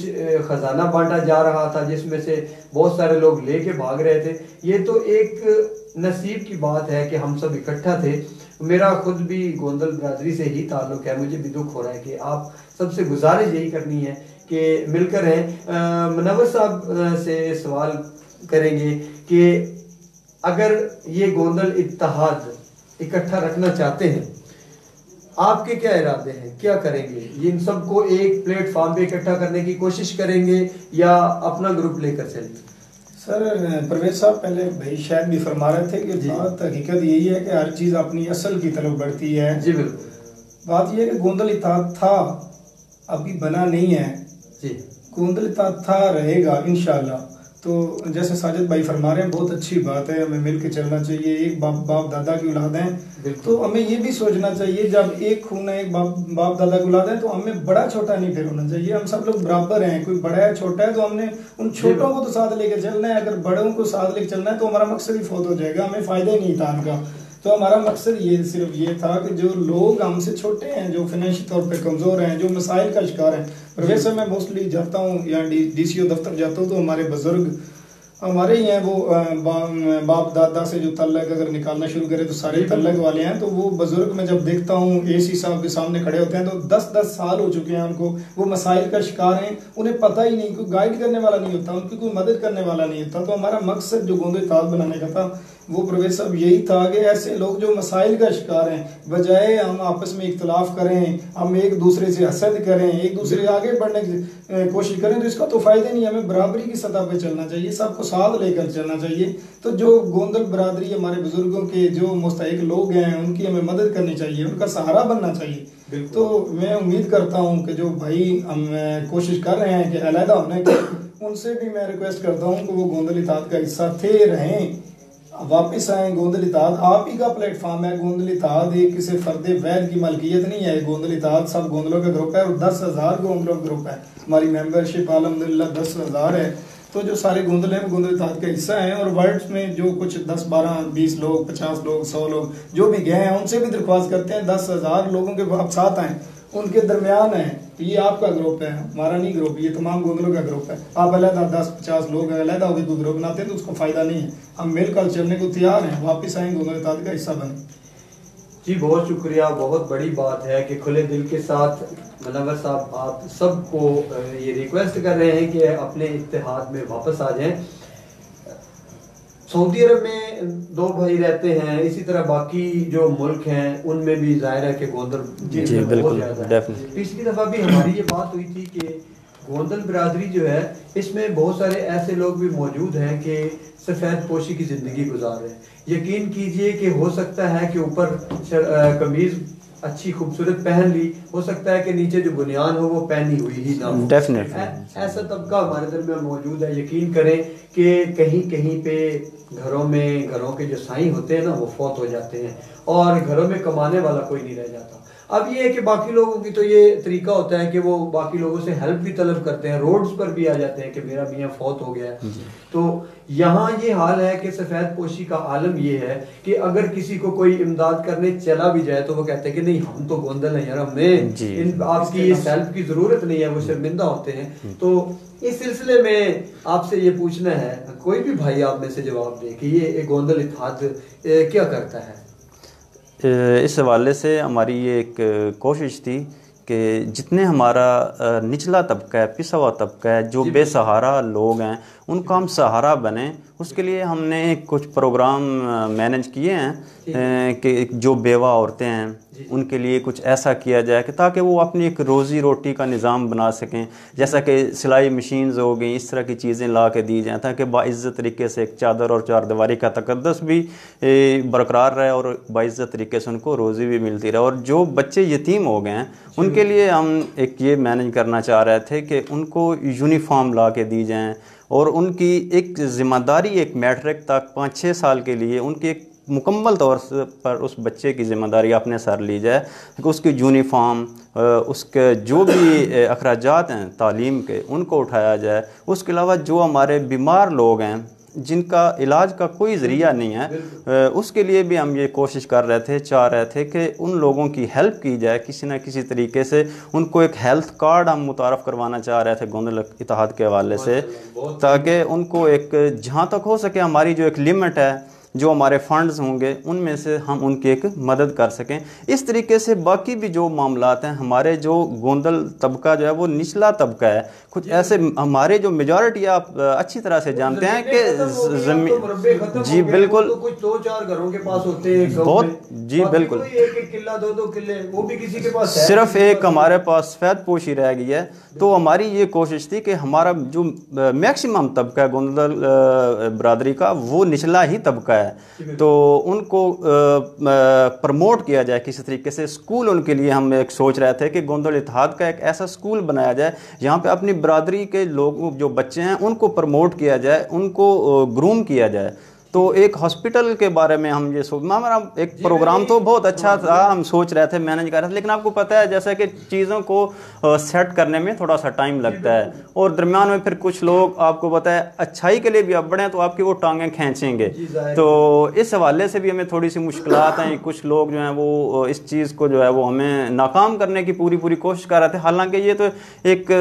खजाना बांटा जा रहा था जिसमें से बहुत सारे लोग लेके भाग रहे थे। ये तो एक नसीब की बात है कि हम सब इकट्ठा थे। मेरा खुद भी गोंदल बरादरी से ही ताल्लुक है। मुझे भी दुख हो रहा है कि आप सबसे गुजारिश यही करनी है कि मिलकर रहें। मुनव्वर साहब से सवाल करेंगे कि अगर ये गोंदल इत्तेहाद इकट्ठा रखना चाहते हैं, आपके क्या इरादे हैं, क्या करेंगे? इन सबको एक प्लेटफॉर्म पे इकट्ठा करने की कोशिश करेंगे या अपना ग्रुप लेकर चलेंगे? सर परवेज साहब पहले भाई शायद भी फरमा रहे थे कि बात हकीकत यही है कि हर चीज़ अपनी असल की तरफ बढ़ती है। जी बिल्कुल। बात यह है कि गोंदल इत्तेहाद था, अभी बना नहीं है जी। गोंदल इत्तेहाद था, रहेगा इंशाल्लाह। तो जैसे साजिद भाई फरमा रहे हैं बहुत अच्छी बात है, हमें मिल के चलना चाहिए। एक बाप दादा की औलाद हैं तो हमें ये भी सोचना चाहिए जब एक खून है, एक बाप दादा की औलाद है तो हमें बड़ा छोटा नहीं फिर होना चाहिए। हम सब लोग बराबर हैं, कोई बड़ा है छोटा है तो हमने उन छोटों को तो साथ लेके चलना है। अगर बड़ों को साथ लेके चलना है तो हमारा मकसद ही फौत हो जाएगा, हमें फायदा ही नहीं था उनका। तो हमारा मकसद ये सिर्फ ये था कि जो लोग हमसे छोटे हैं, जो फाइनेंशियल तौर पे कमज़ोर हैं, जो मसाइल का शिकार हैं। पर वैसे मैं मोस्टली जाता हूँ या DCO दफ्तर जाता हूँ तो हमारे बुजुर्ग हमारे ही हैं, वो बाप दादा से जो तल्लक अगर निकालना शुरू करें तो सारे तल्लक वाले हैं। तो वो बुजुर्ग में जब देखता हूँ AC साहब के सामने खड़े होते हैं तो 10-10 साल हो चुके हैं उनको, वो मसाइल का शिकार हैं, उन्हें पता ही नहीं, कोई गाइड करने वाला नहीं होता, उनकी कोई मदद करने वाला नहीं होता। तो हमारा मकसद जो गोंदल इत्तेहाद बनाने का था वो परवेज साहब यही था कि ऐसे लोग जो मसाइल का शिकार हैं, बजाय हम आपस में इख्तलाफ करें, हम एक दूसरे से हसद करें, एक दूसरे आगे बढ़ने की कोशिश करें तो इसका तो फायदा नहीं। हमें बराबरी की सतह पे चलना चाहिए, सबको साथ लेकर चलना चाहिए। तो जो गोंदल बरादरी हमारे बुजुर्गों के जो मुस्तहिक लोग हैं उनकी हमें मदद करनी चाहिए, उनका सहारा बनना चाहिए। तो मैं उम्मीद करता हूँ कि जो भाई हम कोशिश कर रहे हैं कि अलहदा होने की, उनसे भी मैं रिक्वेस्ट करता हूँ कि वो गोंदल इत्तेहाद का हिस्सा थे, रहें, वापस आए। गोंदल इत्तेहाद आप ही का प्लेटफॉर्म है। गोंदल इत्तेहाद एक किसी फर्दे वैद की मलकियत नहीं है। गोंदल इत्तेहाद सब गोंदलों का ग्रुप है और 10,000 गोंदलों का ग्रुप है। हमारी मेंबरशिप अल्हम्दुलिल्लाह 10,000 है। तो जो सारे गोंदल हैं वो गोंदल इत्तेहाद का हिस्सा हैं। और वर्ल्ड में जो कुछ 10, 12, 20 लोग, 50 लोग, 100 लोग जो भी गए हैं उनसे भी दरख्वास्त करते हैं 10,000 लोगों के आप साथ आए, उनके दरमियान है। ये आपका ग्रुप है, हमारा नहीं ग्रुप, ये तमाम गोंदलों का ग्रुप है। आप अलहदा 10-50 लोग अलहदा होकर कोई ग्रुप बनाते हैं तो उसको फायदा नहीं है। हम मिलकर चलने को तैयार हैं, वापस आए गोंदल इत्तेहाद का हिस्सा बने। जी बहुत शुक्रिया। बहुत बड़ी बात है कि खुले दिल के साथ मुनव्वर साहब आप सबको ये रिक्वेस्ट कर रहे हैं कि अपने इत्तेहाद में वापस आ जाएं। सऊदी अरब में 2 भाई रहते हैं, इसी तरह बाकी जो मुल्क हैं उनमें भी जाहिर है कि गोंदल बहुत ज्यादा है। पिछली दफा भी हमारी ये बात हुई थी कि गोंदल बिरादरी जो है इसमें बहुत सारे ऐसे लोग भी मौजूद हैं कि सफ़ेद पोशी की ज़िंदगी गुजार रहे हैं। यकीन कीजिए कि हो सकता है कि ऊपर कमीज़ अच्छी खूबसूरत पहन ली, हो सकता है कि नीचे जो बुनियाद हो वो पहनी हुई ही ना हो। डेफिनेटली ऐसा तबका हमारे दरमियान मौजूद है। यकीन करें कि कहीं कहीं पे घरों में, घरों के जो साईं होते हैं ना वो फौत हो जाते हैं और घरों में कमाने वाला कोई नहीं रह जाता। अब ये है कि बाकी लोगों की तो ये तरीका होता है कि वो बाकी लोगों से हेल्प भी तलब करते हैं, रोड्स पर भी आ जाते हैं कि मेरा मियाँ फौत हो गया है। तो यहाँ ये हाल है कि सफ़ेद पोशी का आलम ये है कि अगर किसी को कोई इमदाद करने चला भी जाए तो वो कहते हैं कि नहीं हम तो गोंदल हैं यार, हमें आपकी इस हेल्प की ज़रूरत नहीं है, वो शर्मिंदा होते हैं। तो इस सिलसिले में आपसे ये पूछना है, कोई भी भाई आप में से जवाब दे कि ये गोंदल इत्तेहाद क्या करता है। इस हवाले से हमारी ये एक कोशिश थी कि जितने हमारा निचला तबका है, पिसा हुआ तबका है, जो बेसहारा लोग हैं उनका हम सहारा बने, उसके लिए हमने कुछ प्रोग्राम मैनेज किए हैं कि जो बेवा औरतें हैं उनके लिए कुछ ऐसा किया जाए कि ताकि वो अपनी एक रोज़ी रोटी का निज़ाम बना सकें। जैसा कि सिलाई मशीन्स हो गई, इस तरह की चीज़ें ला के दी जाएँ ताकि बाइज़्ज़त तरीके से एक चादर और चारदीवारी का तकद्दुस भी बरकरार रहे और बाइज़्ज़त तरीके से उनको रोज़ी भी मिलती रहे। और जो बच्चे यतीम हो गए हैं उनके लिए हम एक ये मैनेज करना चाह रहे थे कि उनको यूनिफॉर्म ला के दी जाएँ और उनकी एक ज़िम्मेदारी एक मैट्रिक तक 5-6 साल के लिए उनकी एक मुकम्मल तौर पर उस बच्चे की ज़िम्मेदारी अपने सर ली जाए कि उसकी यूनिफॉर्म, उसके जो भी अखराजात हैं तालीम के उनको उठाया जाए। उसके अलावा जो हमारे बीमार लोग हैं जिनका इलाज का कोई ज़रिया नहीं है, उसके लिए भी हम ये कोशिश कर रहे थे, चाह रहे थे कि उन लोगों की हेल्प की जाए किसी न किसी तरीके से। उनको एक हेल्थ कार्ड हम मुतारफ़ करवाना चाह रहे थे गोंदल इत्तेहाद के हवाले से, ताकि उनको एक जहाँ तक हो सके हमारी जो एक लिमिट है, जो हमारे फंड्स होंगे उनमें से हम उनकी एक मदद कर सकें। इस तरीके से बाकी भी जो मामलात हैं, हमारे जो गोंदल तबका जो है वो निचला तबका है, कुछ ऐसे हमारे जो मेजॉरिटी आप अच्छी तरह से जानते हैं कि ज़मीन जी बिल्कुल कुछ 2-4 घरों के पास होते हैं बहुत, जी बिल्कुल, 1-1 किला 2-2 किले वो भी किसी के पास है, सिर्फ एक हमारे पास सफ़ेद पोशी रह गई है। तो हमारी ये कोशिश थी कि हमारा जो मैक्सिमम तबका है गोंदल बरादरी का वो निचला ही तबका है, तो उनको प्रमोट किया जाए किसी तरीके से। स्कूल उनके लिए हम एक सोच रहे थे कि गोंदल इत्तेहाद का एक ऐसा स्कूल बनाया जाए जहाँ पे अपनी बरादरी के लोग जो बच्चे हैं उनको प्रमोट किया जाए, उनको ग्रूम किया जाए। तो एक हॉस्पिटल के बारे में हम ये हमारा एक प्रोग्राम तो बहुत अच्छा था, हम सोच रहे थे, मैनेज कर रहे थे, लेकिन आपको पता है जैसा कि चीज़ों को सेट करने में थोड़ा सा टाइम लगता है और दरमियान में फिर कुछ लोग आपको पता है अच्छाई के लिए भी अब बढ़े तो आपकी वो टांगें खींचेंगे। तो इस हवाले से भी हमें थोड़ी सी मुश्किलात हैं। कुछ लोग जो हैं वो इस चीज़ को जो है वो हमें नाकाम करने की पूरी कोशिश कर रहे थे। हालांकि ये तो एक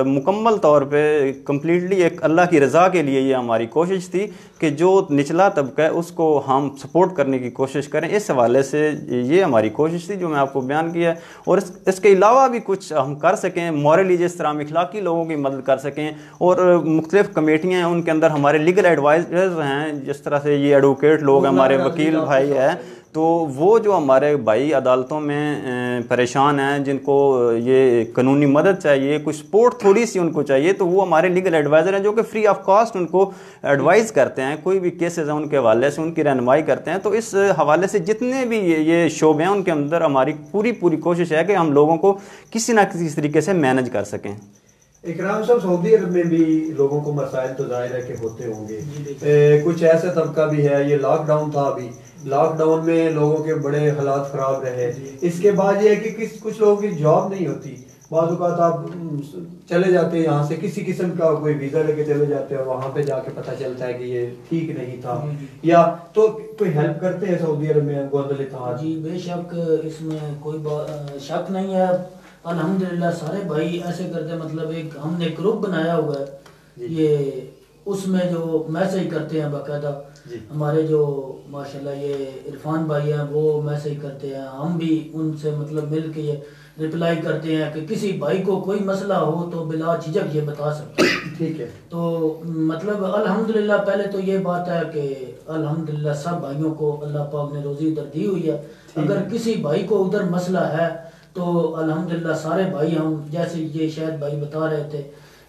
मुकम्मल तौर पर कम्प्लीटली एक अल्लाह की रज़ा के लिए ये हमारी कोशिश थी कि जो निचला तबका है उसको हम सपोर्ट करने की कोशिश करें। इस हवाले से ये हमारी कोशिश थी जो मैं आपको बयान किया है। और इसके अलावा भी कुछ हम कर सकें, मॉरली जिस तरह हम इखलाकी लोगों की मदद कर सकें, और मुख्तलिफ कमेटियाँ हैं उनके अंदर हमारे लीगल एडवाइजर्स हैं, जिस तरह से ये एडवोकेट लोग हैं, हमारे वकील भाई हैं, तो वो जो हमारे भाई अदालतों में परेशान हैं, जिनको ये कानूनी मदद चाहिए, कुछ सपोर्ट थोड़ी सी उनको चाहिए, तो वो हमारे लीगल एडवाइज़र हैं जो कि फ्री ऑफ कॉस्ट उनको एडवाइस करते हैं। कोई भी केसेस हैं उनके हवाले से उनकी रहनुमाई करते हैं। तो इस हवाले से जितने भी ये शोबे हैं उनके अंदर हमारी पूरी कोशिश है कि हम लोगों को किसी ना किसी तरीके से मैनेज कर सकें। इकराम साहब, सऊदी अरब में भी लोगों को मसाइल तो जाहिर है कि होते होंगे, कुछ ऐसा तबका भी है, ये लॉकडाउन था, अभी लॉकडाउन में लोगों के बड़े हालात ख़राब रहे। इसके बाद ये है कि कुछ लोगों की जॉब नहीं होती, बाज़ औक़ात आप चले जाते हैं यहाँ से, किसी किस्म का कोई वीज़ा लेके चले जाते हैं, वहाँ पे जाके पता चलता है कि ये ठीक नहीं था, या तो कोई हेल्प करते हैं सऊदी अरब में गोंदल इत्तेहाद? जी बेशक, इसमें कोई शक नहीं है। अल्हम्दुलिल्लाह सारे भाई ऐसे करते हैं, मतलब एक हमने ग्रुप बनाया हुआ है, ये उसमें जो मैसेज करते हैं बाकायदा, हमारे जो माशाल्लाह ये इरफान भाई हैं वो मैसेज करते हैं, हम भी उनसे मतलब मिल के ये रिप्लाई करते हैं कि किसी भाई को कोई मसला हो तो बिला झिझक ये बता सकते हैं। ठीक है। तो मतलब अल्हम्दुलिल्लाह पहले तो ये बात है कि अल्हम्दुलिल्लाह सब भाइयों को अल्लाह पाक ने रोजी उधर दी हुई है। अगर किसी भाई को उधर मसला है तो अल्हम्दुलिल्लाह सारे भाई, हम जैसे ये शायद भाई बता रहे थे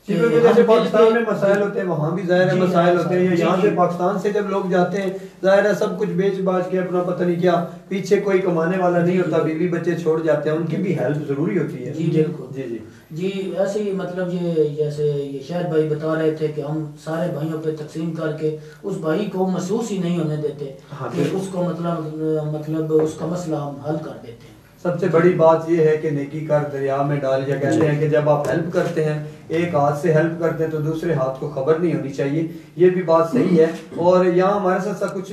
जी, क्योंकि जैसे पाकिस्तान में मसाइल होते हैं वहाँ भी जाहिर है मसाइल होते हैं, यहाँ से पाकिस्तान से जब लोग जाते हैं जाहिर है सब कुछ बेच बाच के अपना पता नहीं क्या, पीछे कोई कमाने वाला नहीं होता, बीवी बच्चे छोड़ जाते हैं, उनकी भी हेल्प जरूरी होती है। जी बिल्कुल। जी जी जी ऐसे ही मतलब ये जैसे ये शायद भाई बता रहे थे कि हम सारे भाइयों पे तकसीम करके उस भाई को महसूस ही नहीं होने देते कि उसको मतलब उसका मसला हम हल कर देते हैं। सबसे बड़ी बात यह है कि नेकी कर दरिया में डाल, या कहते हैं कि जब आप हेल्प करते हैं एक हाथ से हेल्प करते हैं तो दूसरे हाथ को खबर नहीं होनी चाहिए, ये भी बात सही है। और यहाँ हमारे साथ कुछ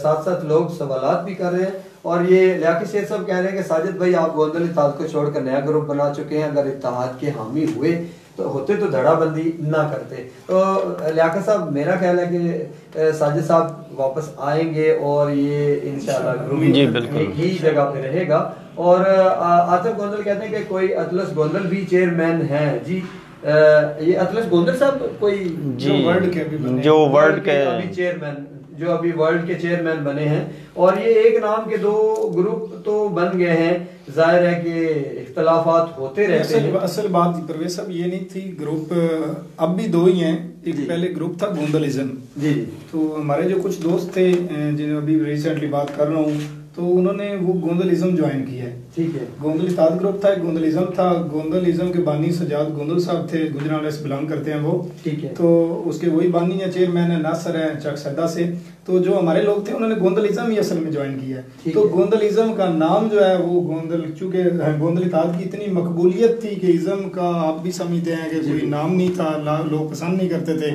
साथ साथ लोग सवालात भी कर रहे हैं, और ये लियाकत शेख साहब कह रहे हैं कि साजिद भाई आप गोंदल इत्तेहाद को छोड़कर नया ग्रुप बना चुके हैं, अगर इत्तेहाद के हामी हुए तो होते तो धड़ाबंदी ना करते। तो लियाकत साहब मेरा ख्याल है कि साजिद साहब वापस आएंगे और ये इंशाल्लाह ग्रुप एक ही जगह पे रहेगा। और आतिफ गोंदल कहते हैं कि कोई अतलस गोंदल भी चेयरमैन हैं। जी ये अतलस गोंदल साहब कोई जो वर्ल्ड के अभी चेयरमैन, जो अभी वर्ल्ड के चेयरमैन बने हैं, और ये एक नाम के दो ग्रुप तो बन गए हैं, जाहिर है कि इख्तलाफात होते रहते हैं। असल बात परवेज साहब ये नहीं थी, ग्रुप अब भी दो ही हैं, एक पहले ग्रुप था गोंदलिज्म जी, तो हमारे जो कुछ दोस्त थे जिन्हें अभी रिसेंटली बात कर रहा हूँ, तो उन्होंने वो गोंदलिज्म ज्वाइन किया है। ठीक है, गोंदल इत्तेहाद ग्रुप था, गोंदलिज्म था। गोंदलिज्म के बानी सजाद गोंदल साहब थे, गुजरात से बिलोंग करते हैं वो। ठीक है, तो उसके वही बानी है, चेयरमैन है नासर है चकसदा से। तो जो हमारे लोग थे उन्होंने गोंदलिज्म ही असल में ज्वाइन किया है। तो गोंदलिज्म का नाम जो है वो गोंदल, चूंकि गोंदल इत्तेहाद की इतनी मकबूलियत थी कि इज्म का आप भी समझते हैं कि कोई नाम नहीं था, लोग पसंद नहीं करते थे।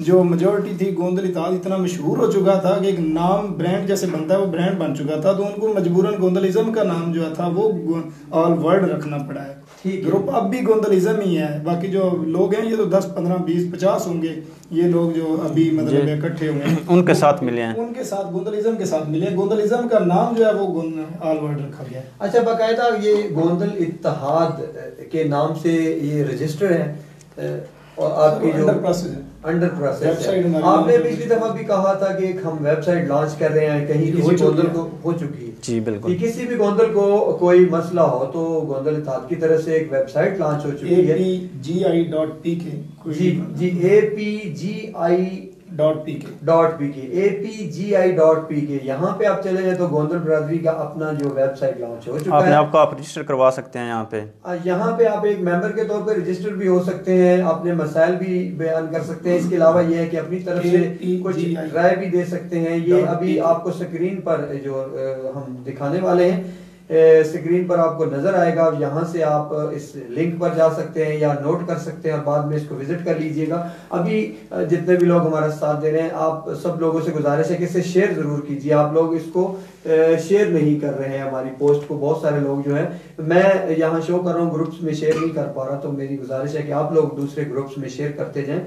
जो मेजोरिटी थी, गोंदल इत्तेहाद इतना मशहूर हो चुका था कि एक नाम ब्रांड जैसे बनता है वो ब्रांड बन चुका था, तो उनको मजबूरन गोंदलिज्म का नाम जो था वो ऑल वर्ल्ड रखना पड़ा है। ग्रुप अब भी गोंदलिज्म ही है, बाकी जो लोग हैं ये तो 10, 15, 20, 50 होंगे, ये लोग जो अभी मतलब इकट्ठे हुए हैं उनके साथ मिले हैं, उनके साथ गोंदलिज्म के साथ मिले। गोंदलिज्म का नाम जो है वो ऑल वर्ल्ड रखा गया है। अच्छा, बाकायदा ये गोंदल इत्तेहाद के नाम से ये रजिस्टर है और आपकी जो अंडर प्रोसेस है। आपने पिछली दफा भी कहा था कि हम वेबसाइट लॉन्च कर रहे हैं, कहीं किसी गोंदल को हो चुकी है। जी बिल्कुल, किसी भी गोंदल को कोई मसला हो तो गोंदल इत्तेहाद की तरफ से एक वेबसाइट लॉन्च हो चुकी है, apgi.pk जी apgi.pk यहाँ पे आप चले जाए तो गोंदल बरादरी का अपना जो वेबसाइट लॉन्च हो चुका है। आपको आप रजिस्टर करवा सकते हैं यहाँ पे आप एक मेंबर के तौर पे रजिस्टर भी हो सकते हैं, अपने मसाइल भी बयान कर सकते हैं। इसके अलावा ये है कि अपनी तरफ से कुछ राय भी दे सकते हैं। ये अभी आपको स्क्रीन पर जो हम दिखाने वाले हैं, स्क्रीन पर आपको नजर आएगा, यहाँ से आप इस लिंक पर जा सकते हैं या नोट कर सकते हैं और बाद में इसको विजिट कर लीजिएगा। अभी जितने भी लोग हमारा साथ दे रहे हैं, आप सब लोगों से गुजारिश है कि इसे शेयर जरूर कीजिए। आप लोग इसको शेयर नहीं कर रहे हैं, हमारी पोस्ट को बहुत सारे लोग जो है, मैं यहाँ शो कर रहा हूँ ग्रुप्स में शेयर नहीं कर पा रहा, तो मेरी गुजारिश है कि आप लोग दूसरे ग्रुप्स में शेयर करते जाएं।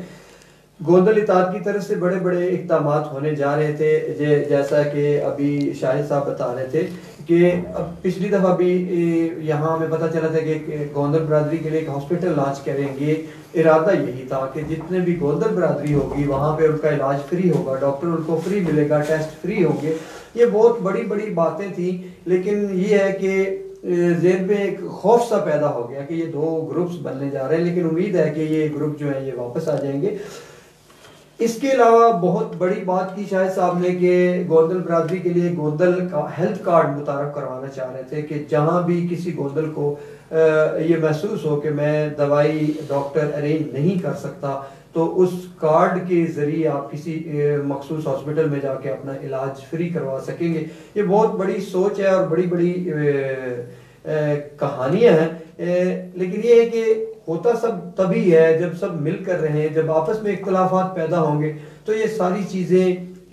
गोंदल इत्तेहाद की तरफ से बड़े बड़े इक़दामात होने जा रहे थे, जैसा कि अभी शाहिद साहब बता रहे थे कि अब पिछली दफ़ा भी यहाँ हमें पता चला था कि गोंदल बरादरी के लिए एक हॉस्पिटल लॉन्च करेंगे। इरादा यही था कि जितने भी गोंदल बरादरी होगी वहाँ पे उनका इलाज फ्री होगा, डॉक्टर उनको फ्री मिलेगा, टेस्ट फ्री होंगे। ये बहुत बड़ी बड़ी बातें थी, लेकिन ये है कि ज़हन में एक खौफ सा पैदा हो गया कि ये दो ग्रुप्स बनने जा रहे हैं, लेकिन उम्मीद है कि ये ग्रुप जो है ये वापस आ जाएंगे। इसके अलावा बहुत बड़ी बात की शायद साहब ने कि गोंदल बरादरी के लिए गोंदल का हेल्थ कार्ड मुतारफ करवाना चाह रहे थे कि जहां भी किसी गोंदल को ये महसूस हो कि मैं दवाई डॉक्टर अरेंज नहीं कर सकता, तो उस कार्ड के जरिए आप किसी मखसूस हॉस्पिटल में जाके अपना इलाज फ्री करवा सकेंगे। ये बहुत बड़ी सोच है और बड़ी बड़ी कहानियां हैं, लेकिन ये है कि होता सब तभी है जब सब मिलकर रहें। जब आपस में इख्तलाफात पैदा होंगे तो ये सारी चीजें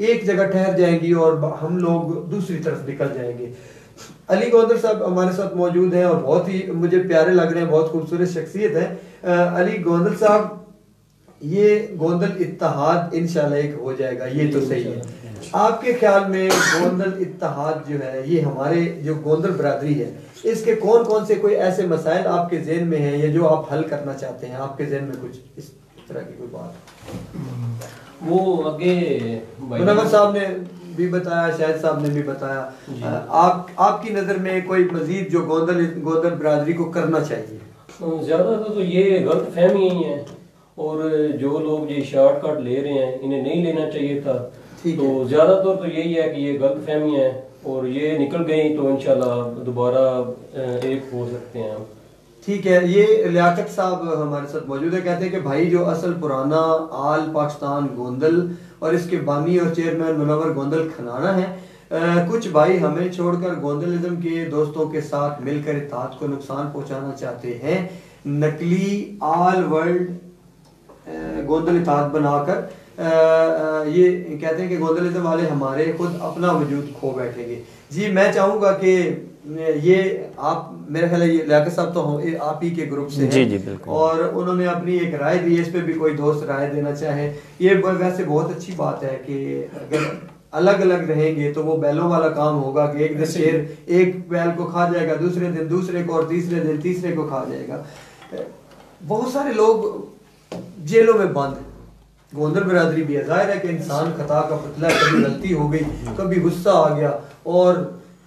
एक जगह ठहर जाएंगी और हम लोग दूसरी तरफ निकल जाएंगे। अली गोंदल साहब हमारे साथ मौजूद हैं और बहुत ही मुझे प्यारे लग रहे हैं, बहुत खूबसूरत शख्सियत है। अली गोंदल साहब, ये गोंदल इत्तेहाद इंशाल्लाह एक हो जाएगा, ये तो सही है। आपके ख्याल में गोंदल इत्तेहाद जो है, ये हमारे जो गोंदल बरादरी है, इसके कौन कौन से कोई ऐसे मसाइल आपके ज़हन में हैं या जो आप हल करना चाहते हैं? आपके ज़हन में कुछ इस तरह की कोई बात? वो आगे मुनव्वर साहब ने भी बताया, शाहिद साहब ने भी बताया, आपकी नज़र में कोई मजीद जो गोंदल बरादरी को करना चाहिए? ज्यादा तो ये गलत फहमी ही है और जो लोग ये शॉर्टकट ले रहे हैं इन्हें नहीं लेना चाहिए था। तो ज़्यादातर तो यही है कि ये गलत फहमी है और ये निकल गई तो इंशाल्लाह दोबारा एक हो सकते हैं हम। ठीक है, ये लियाकत साहब हमारे साथ मौजूद है, कहते हैं कि भाई जो असल पुराना आल पाकिस्तान गोंदल और इसके बानी और चेयरमैन मुनव्वर गोंदल खनाना है, कुछ भाई हमें छोड़कर गोंदलिज्म के दोस्तों के साथ मिलकर इत्तेहाद को नुकसान पहुंचाना चाहते हैं। नकली आल वर्ल्ड गोंदल इत्तेहाद बनाकर ये कहते हैं कि गोंदलिज्म वाले हमारे खुद अपना वजूद खो बैठेंगे। जी मैं चाहूंगा कि ये आप, मेरे ख्याल ये लियाकत साहब तो आप ही के ग्रुप से हैं। जी जी बिल्कुल। और उन्होंने अपनी एक राय दी, इस पे भी कोई दोस्त राय देना चाहे। ये वैसे बहुत अच्छी बात है कि अगर अलग अलग रहेंगे तो वो बैलों वाला काम होगा कि एक दिन शेर एक बैल को खा जाएगा, दूसरे दिन दूसरे को, और तीसरे दिन तीसरे को खा जाएगा। बहुत सारे लोग जेलों में बंद, गोंदल बिरादरी भी है। जाहिर है कि इंसान खता का पुतला, कभी गलती हो गई, कभी गुस्सा आ गया और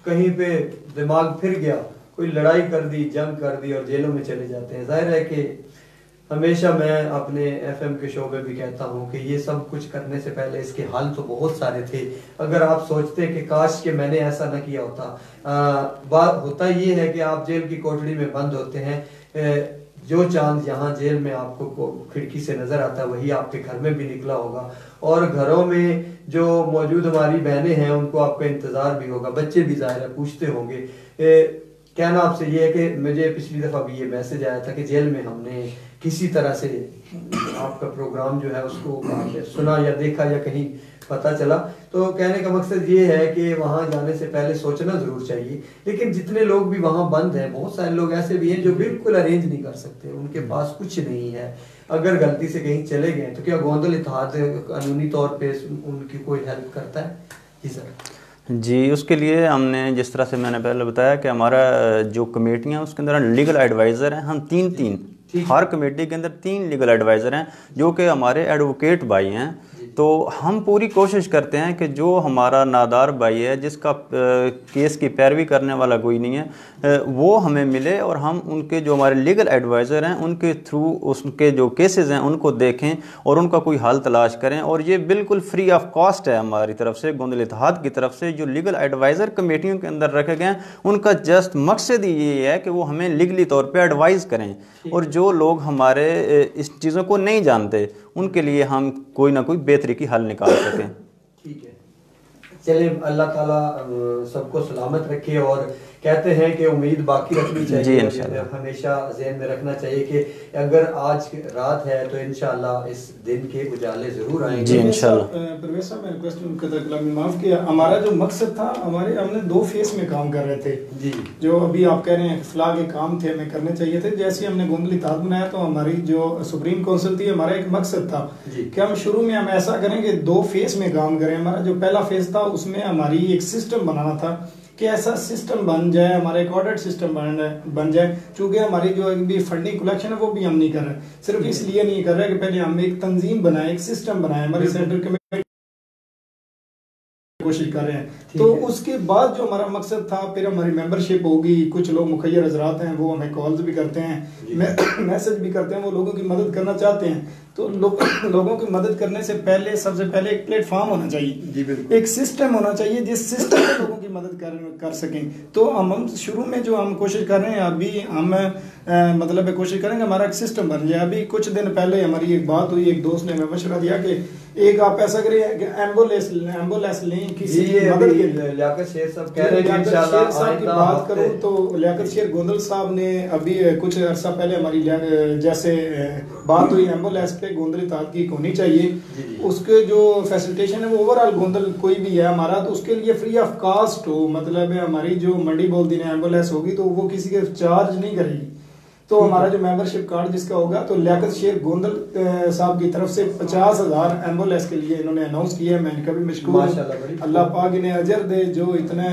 कहीं पे दिमाग फिर गया, कोई लड़ाई कर दी, जंग कर दी और जेलों में चले जाते हैं। जाहिर है कि हमेशा मैं अपने एफएम के शो में भी कहता हूँ कि ये सब कुछ करने से पहले इसके हल तो बहुत सारे थे। अगर आप सोचते कि काश कि मैंने ऐसा न किया होता, बात होता ये है कि आप जेल की कोठड़ी में बंद होते हैं, जो चांद यहाँ जेल में आपको खिड़की से नजर आता है वही आपके घर में भी निकला होगा, और घरों में जो मौजूद हमारी बहनें हैं उनको आपका इंतजार भी होगा, बच्चे भी जाहिर है पूछते होंगे। कहना आपसे ये है कि मुझे पिछली दफा भी ये मैसेज आया था कि जेल में हमने किसी तरह से आपका प्रोग्राम जो है उसको सुना या देखा या कहीं पता चला। तो कहने का मकसद ये है कि वहाँ जाने से पहले सोचना जरूर चाहिए। लेकिन जितने लोग भी वहाँ बंद हैं, बहुत सारे लोग ऐसे भी हैं जो बिल्कुल अरेंज नहीं कर सकते, उनके पास कुछ नहीं है। अगर गलती से कहीं चले गए तो क्या गोंदल इत्तेहाद कानूनी तौर पे उनकी कोई हेल्प करता है? जी सर। जी, उसके लिए हमने जिस तरह से मैंने पहले बताया कि हमारा जो कमेटियाँ उसके अंदर लीगल एडवाइज़र हैं, हम तीन हर कमेटी के अंदर 3 लीगल एडवाइज़र हैं जो कि हमारे एडवोकेट भाई हैं। तो हम पूरी कोशिश करते हैं कि जो हमारा नादार भाई है जिसका केस की पैरवी करने वाला कोई नहीं है वो हमें मिले और हम उनके जो हमारे लीगल एडवाइज़र हैं उनके थ्रू उसके जो केसेस हैं उनको देखें और उनका कोई हल तलाश करें। और ये बिल्कुल फ्री ऑफ कॉस्ट है हमारी तरफ से, गोंदल इत्तेहाद की तरफ से। जो लीगल एडवाइज़र कमेटियों के अंदर रखे गए हैं उनका जस्ट मकसद ही ये है कि वो हमें लीगली तौर पर एडवाइज़ करें, और जो लोग हमारे इस चीज़ों को नहीं जानते उनके लिए हम कोई ना कोई बेहतरी की हल निकाल सकें। ठीक है, चलिए अल्लाह ताला सबको सलामत रखे। और कहते हैं कि उम्मीद बाकी रखनी चाहिए, हमेशा ज़हन में रखना चाहिए कि अगर आज रात है तो इंशाल्लाह इस दिन के उजाले जरूर आएंगे। जी इंशाल्लाह। परवेज साहब मैं रिक्वेस्ट करता हूं, माफ किया, हमारा जो मकसद था हमने 2 फेस में काम कर रहे थे। जी जो अभी आप कह रहे हैं इस्लाह के काम थे हमें करने चाहिए थे। जैसे हमने गोंदल इत्तेहाद बनाया तो हमारी जो सुप्रीम काउंसिल थी, हमारा एक मकसद था कि हम शुरू में हम ऐसा करें कि 2 फेस में काम करें। हमारा जो पहला फेस था उसमें हमारी एक सिस्टम बनाना था कि ऐसा सिस्टम बन जाए, हमारा एक ऑडिट सिस्टम बन जाए। चूंकि हमारी जो भी फंडिंग कलेक्शन है वो भी हम नहीं कर रहे, सिर्फ इसलिए नहीं कर रहे कि पहले हम एक तंजीम बनाए, एक सिस्टम बनाए, हमारी सेंट्रल कमेटी कोशिश कर रहे हैं। तो उसके बाद जो हमारा मकसद था, फिर हमारी मेंबरशिप होगी। कुछ लोग मुखैर हजरात हैं वो हमें कॉल्स भी करते हैं, मैसेज भी करते हैं, वो लोगों की मदद करना चाहते हैं। तो लोगों की मदद करने से पहले सबसे पहले एक प्लेटफॉर्म होना चाहिए, एक सिस्टम होना चाहिए जिस सिस्टम में लोगों की मदद कर सकें। तो हम शुरू में जो हम कोशिश कर रहे हैं, अभी हम मतलब कोशिश करेंगे हमारा एक सिस्टम बन जाए। अभी कुछ दिन पहले हमारी एक बात हुई, एक दोस्त ने हमें मशवरा दिया कि एक आप ऐसा करिए एम्बुलेंस लें किसी मदद के लिए। लियाकत शेर साहब कह रहे हैं इंशाल्लाह साहब की बात करूं तो लियाकत शेर गोंदल साहब ने अभी कुछ अर्सा पहले हमारी जैसे बात हुई एम्बुलेंस पे गोंदल इत्तेहाद की होनी चाहिए। उसके जो फैसिलिटेशन है वो ओवरऑल गोंदल कोई भी है हमारा तो उसके लिए फ्री ऑफ कास्ट हो, मतलब हमारी जो मंडी बोल दी एम्बुलेंस होगी तो वो किसी के चार्ज नहीं करेगी। तो हमारा जो मेंबरशिप कार्ड जिसका होगा तो लियाकत शेर गोंदल साहब की तरफ से 50,000 एम्बुलेंस के लिए इन्होंने अनाउंस किया है। मैं इनका भी मशकूर हूं, अल्लाह पाक इन्हें अजर दे जो इतने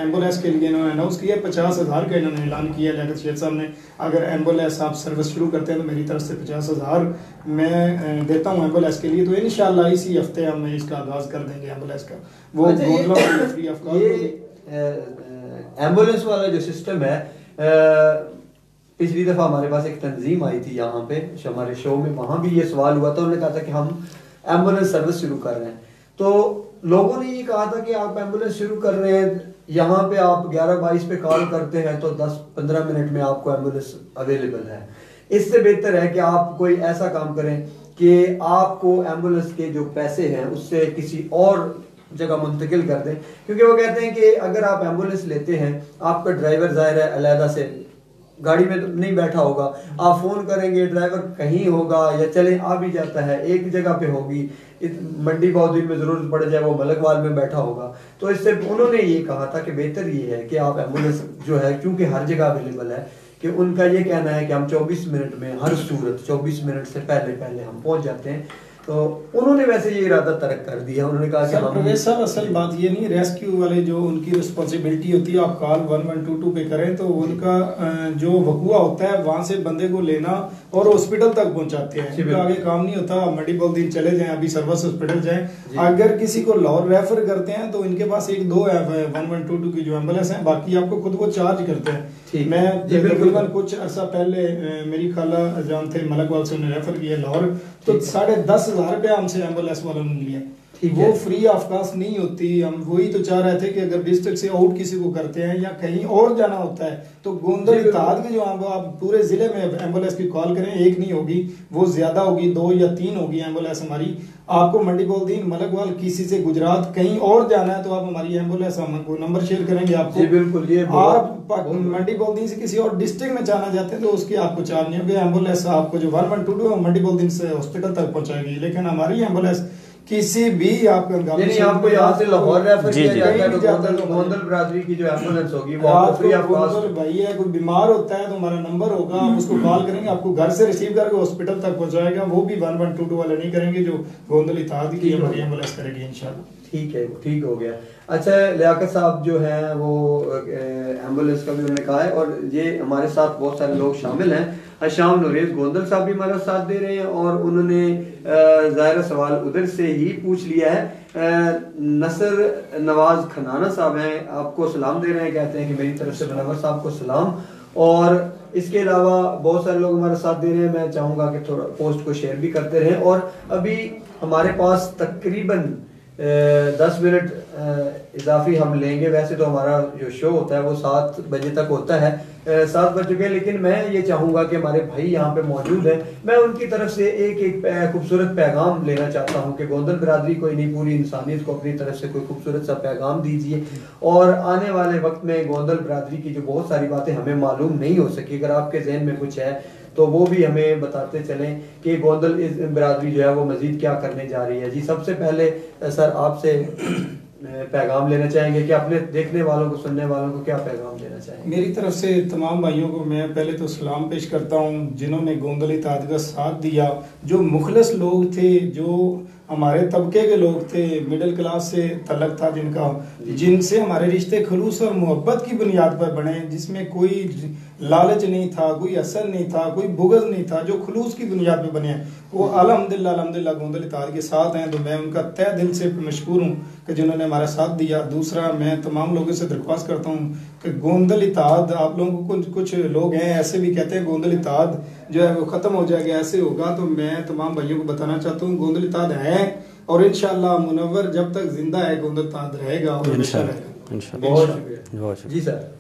एम्बुलेंस के लिए इन्होंने अनाउंस किया। 50,000 का इन्होंने ऐलान किया लियाकत शेर साहब ने। अगर एम्बुलेंस आप सर्विस शुरू करते हैं तो मेरी तरफ से 50,000 मैं देता हूँ एम्बुलेंस के लिए। तो इंशाल्लाह इसी हफ्ते हम इसका आगाज कर देंगे एम्बुलेंस का। वो फ्री ऑफ कॉस्ट। एम्बुलेंस वाला जो सिस्टम है पिछली दफ़ा हमारे पास एक तंजीम आई थी यहाँ पे हमारे शो में, वहाँ भी ये सवाल हुआ था। उन्होंने कहा था कि हम एम्बुलेंस सर्विस शुरू कर रहे हैं, तो लोगों ने ये कहा था कि आप एम्बुलेंस शुरू कर रहे हैं, यहाँ पे आप 1122 पे कॉल करते हैं तो 10-15 मिनट में आपको एम्बुलेंस अवेलेबल है। इससे बेहतर है कि आप कोई ऐसा काम करें कि आपको एम्बुलेंस के जो पैसे हैं उससे किसी और जगह मुंतकिल कर दें, क्योंकि वो कहते हैं कि अगर आप एम्बुलेंस लेते हैं, आपका ड्राइवर ज़ाहिर है अलहदा से गाड़ी में तो नहीं बैठा होगा, आप फ़ोन करेंगे ड्राइवर कहीं होगा या चले आ भी जाता है, एक जगह पे होगी, मंडी बहादुर में ज़रूरत पड़ जाए वो मलकवाल में बैठा होगा। तो इससे उन्होंने ये कहा था कि बेहतर ये है कि आप एम्बुलेंस जो है, क्योंकि हर जगह अवेलेबल है, कि उनका ये कहना है कि हम 24 मिनट में हर सूरत 24 मिनट से पहले हम पहुंच जाते हैं। तो उन्होंने वैसे ये इरादा तरक कर दिया। उन्होंने कहा कि हम प्रवेश साहब, असल बात ये नहीं, रेस्क्यू वाले जो उनकी रिस्पॉन्सिबिलिटी होती है, आप कॉल 1122 पे करें तो उनका जो वकुआ होता है वहां से बंदे को लेना और हॉस्पिटल तक पहुंचाते हैं, उनका आगे काम नहीं होता। मंडी बल्दी चले जाएं, अभी सर्विस हॉस्पिटल जाएं, अगर किसी को लाहौर रेफर करते हैं तो इनके पास 1-2 है 1122 की जो एम्बुलेंस है, बाकी आपको खुद को चार्ज करते हैं। मैं तकरीबन कुछ अर्सा पहले मेरी खाला जान थे मलकवाल से, उन्हें रेफर किया लाहौर, तो 10,500 रुपया हमसे एम्बुलेंस वालों ने लिया। वो फ्री ऑफ कॉस्ट नहीं होती। हम वही तो चाह रहे थे कि अगर डिस्ट्रिक्ट से आउट किसी को करते हैं या कहीं और जाना होता है तो गोंदल इत्तेहाद के जो आप पूरे जिले में एम्बुलेंस की कॉल करें, एक नहीं होगी, वो ज्यादा होगी, 2 या 3 होगी एम्बुलेंस हमारी। आपको मंडी बोलदीन मलकवाल किसी से गुजरात कहीं और जाना है तो आप हमारी एम्बुलेंस, हमको नंबर शेयर करेंगे आपको। बिल्कुल, ये आप मंडी बोलदीन से किसी और डिस्ट्रिक्ट में जाना चाहते हैं तो उसकी आपको चार्ज नहीं होगी। एम्बुलेंस आपको जो 1122 मंडी बोलदीन से हॉस्पिटल तक पहुंचाएगी, लेकिन हमारी एम्बुलेंस किसी भी आपको यहाँ से लाहौर रेफर किया जाता है तो गोंदल बरादरी की जो एम्बुलेंस होगी वो आपको फ्री ऑफ कॉस्ट। भाई है, कोई बीमार होता है तो हमारा नंबर होगा, आप उसको कॉल करेंगे, आपको घर से रिसीव करके हॉस्पिटल तक पहुंचाएगा। वो भी 1122 वाले नहीं करेंगे, जो गोंदल इत्तेहाद की हमारी एम्बुलेंस करेगी इंशाल्लाह। ठीक है, ठीक हो गया। अच्छा, लियाकत साहब जो है वो एम्बुलेंस का भी उन्होंने कहा है, और ये हमारे साथ बहुत सारे लोग शामिल हैं। शाम नूरेज गोंदल साहब भी हमारा साथ दे रहे हैं, और उन्होंने ज़ाहिर सवाल उधर से ही पूछ लिया है। नसर नवाज खनाना साहब हैं, आपको सलाम दे रहे हैं, कहते हैं कि मेरी तरफ से मुनव्वर साहब को सलाम। और इसके अलावा बहुत सारे लोग हमारे साथ दे रहे हैं। मैं चाहूँगा कि थोड़ा पोस्ट को शेयर भी करते रहें। और अभी हमारे पास तकरीबन 10 मिनट इजाफी हम लेंगे। वैसे तो हमारा जो शो होता है वो 7 बजे तक होता है, 7 बज चुके हैं, लेकिन मैं ये चाहूँगा कि हमारे भाई यहाँ पे मौजूद हैं, मैं उनकी तरफ से एक खूबसूरत पैगाम लेना चाहता हूँ कि गोंदल बरादरी को नहीं, पूरी इंसानियत को अपनी तरफ से कोई खूबसूरत सा पैगाम दीजिए। और आने वाले वक्त में गोंदल बरादरी की जो बहुत सारी बातें हमें मालूम नहीं हो सकी, अगर आपके जहन में कुछ है तो वो भी हमें बताते चलें कि गोंदल बरादरी जो है वो मजीद क्या करने जा रही है। जी, सबसे पहले सर आपसे पैगाम लेना चाहेंगे कि अपने देखने वालों को, सुनने वालों को क्या पैगाम देना चाहेंगे? मेरी तरफ से तमाम भाइयों को मैं पहले तो सलाम पेश करता हूँ, जिन्होंने गोंदल इत्तेहाद का साथ दिया, जो मुखलस लोग थे, जो हमारे तबके के लोग थे, मिडिल क्लास से तल्लक था जिनका, जिनसे हमारे रिश्ते खलूस और मोहब्बत की बुनियाद पर बने, जिसमें कोई लालच नहीं था, कोई असर नहीं था, कोई बुग़्ज़ नहीं था, जो खलूस की बुनियाद पर बने, वो अल्हम्दुलिल्लाह गोंदल इत्तेहाद के साथ हैं। तो मैं उनका तहे दिल से मशकूर हूँ कि जिन्होंने हमारा साथ दिया। दूसरा, मैं तमाम लोगों से दरख्वास्त करता हूँ कि गोंदल इत्तेहाद, आप लोगों को कुछ लोग हैं ऐसे भी कहते हैं गोंदल इत्तेहाद जो है वो ख़त्म हो जाएगा, ऐसे होगा, तो मैं तमाम भाइयों को बताना चाहता हूँ गोंदल इत्तेहाद है, और इंशाअल्लाह मुनव्वर जब तक जिंदा है गोंदल इत्तेहाद रहेगा और हमेशा रहेगा। बहुत शुक्रिया जी सर।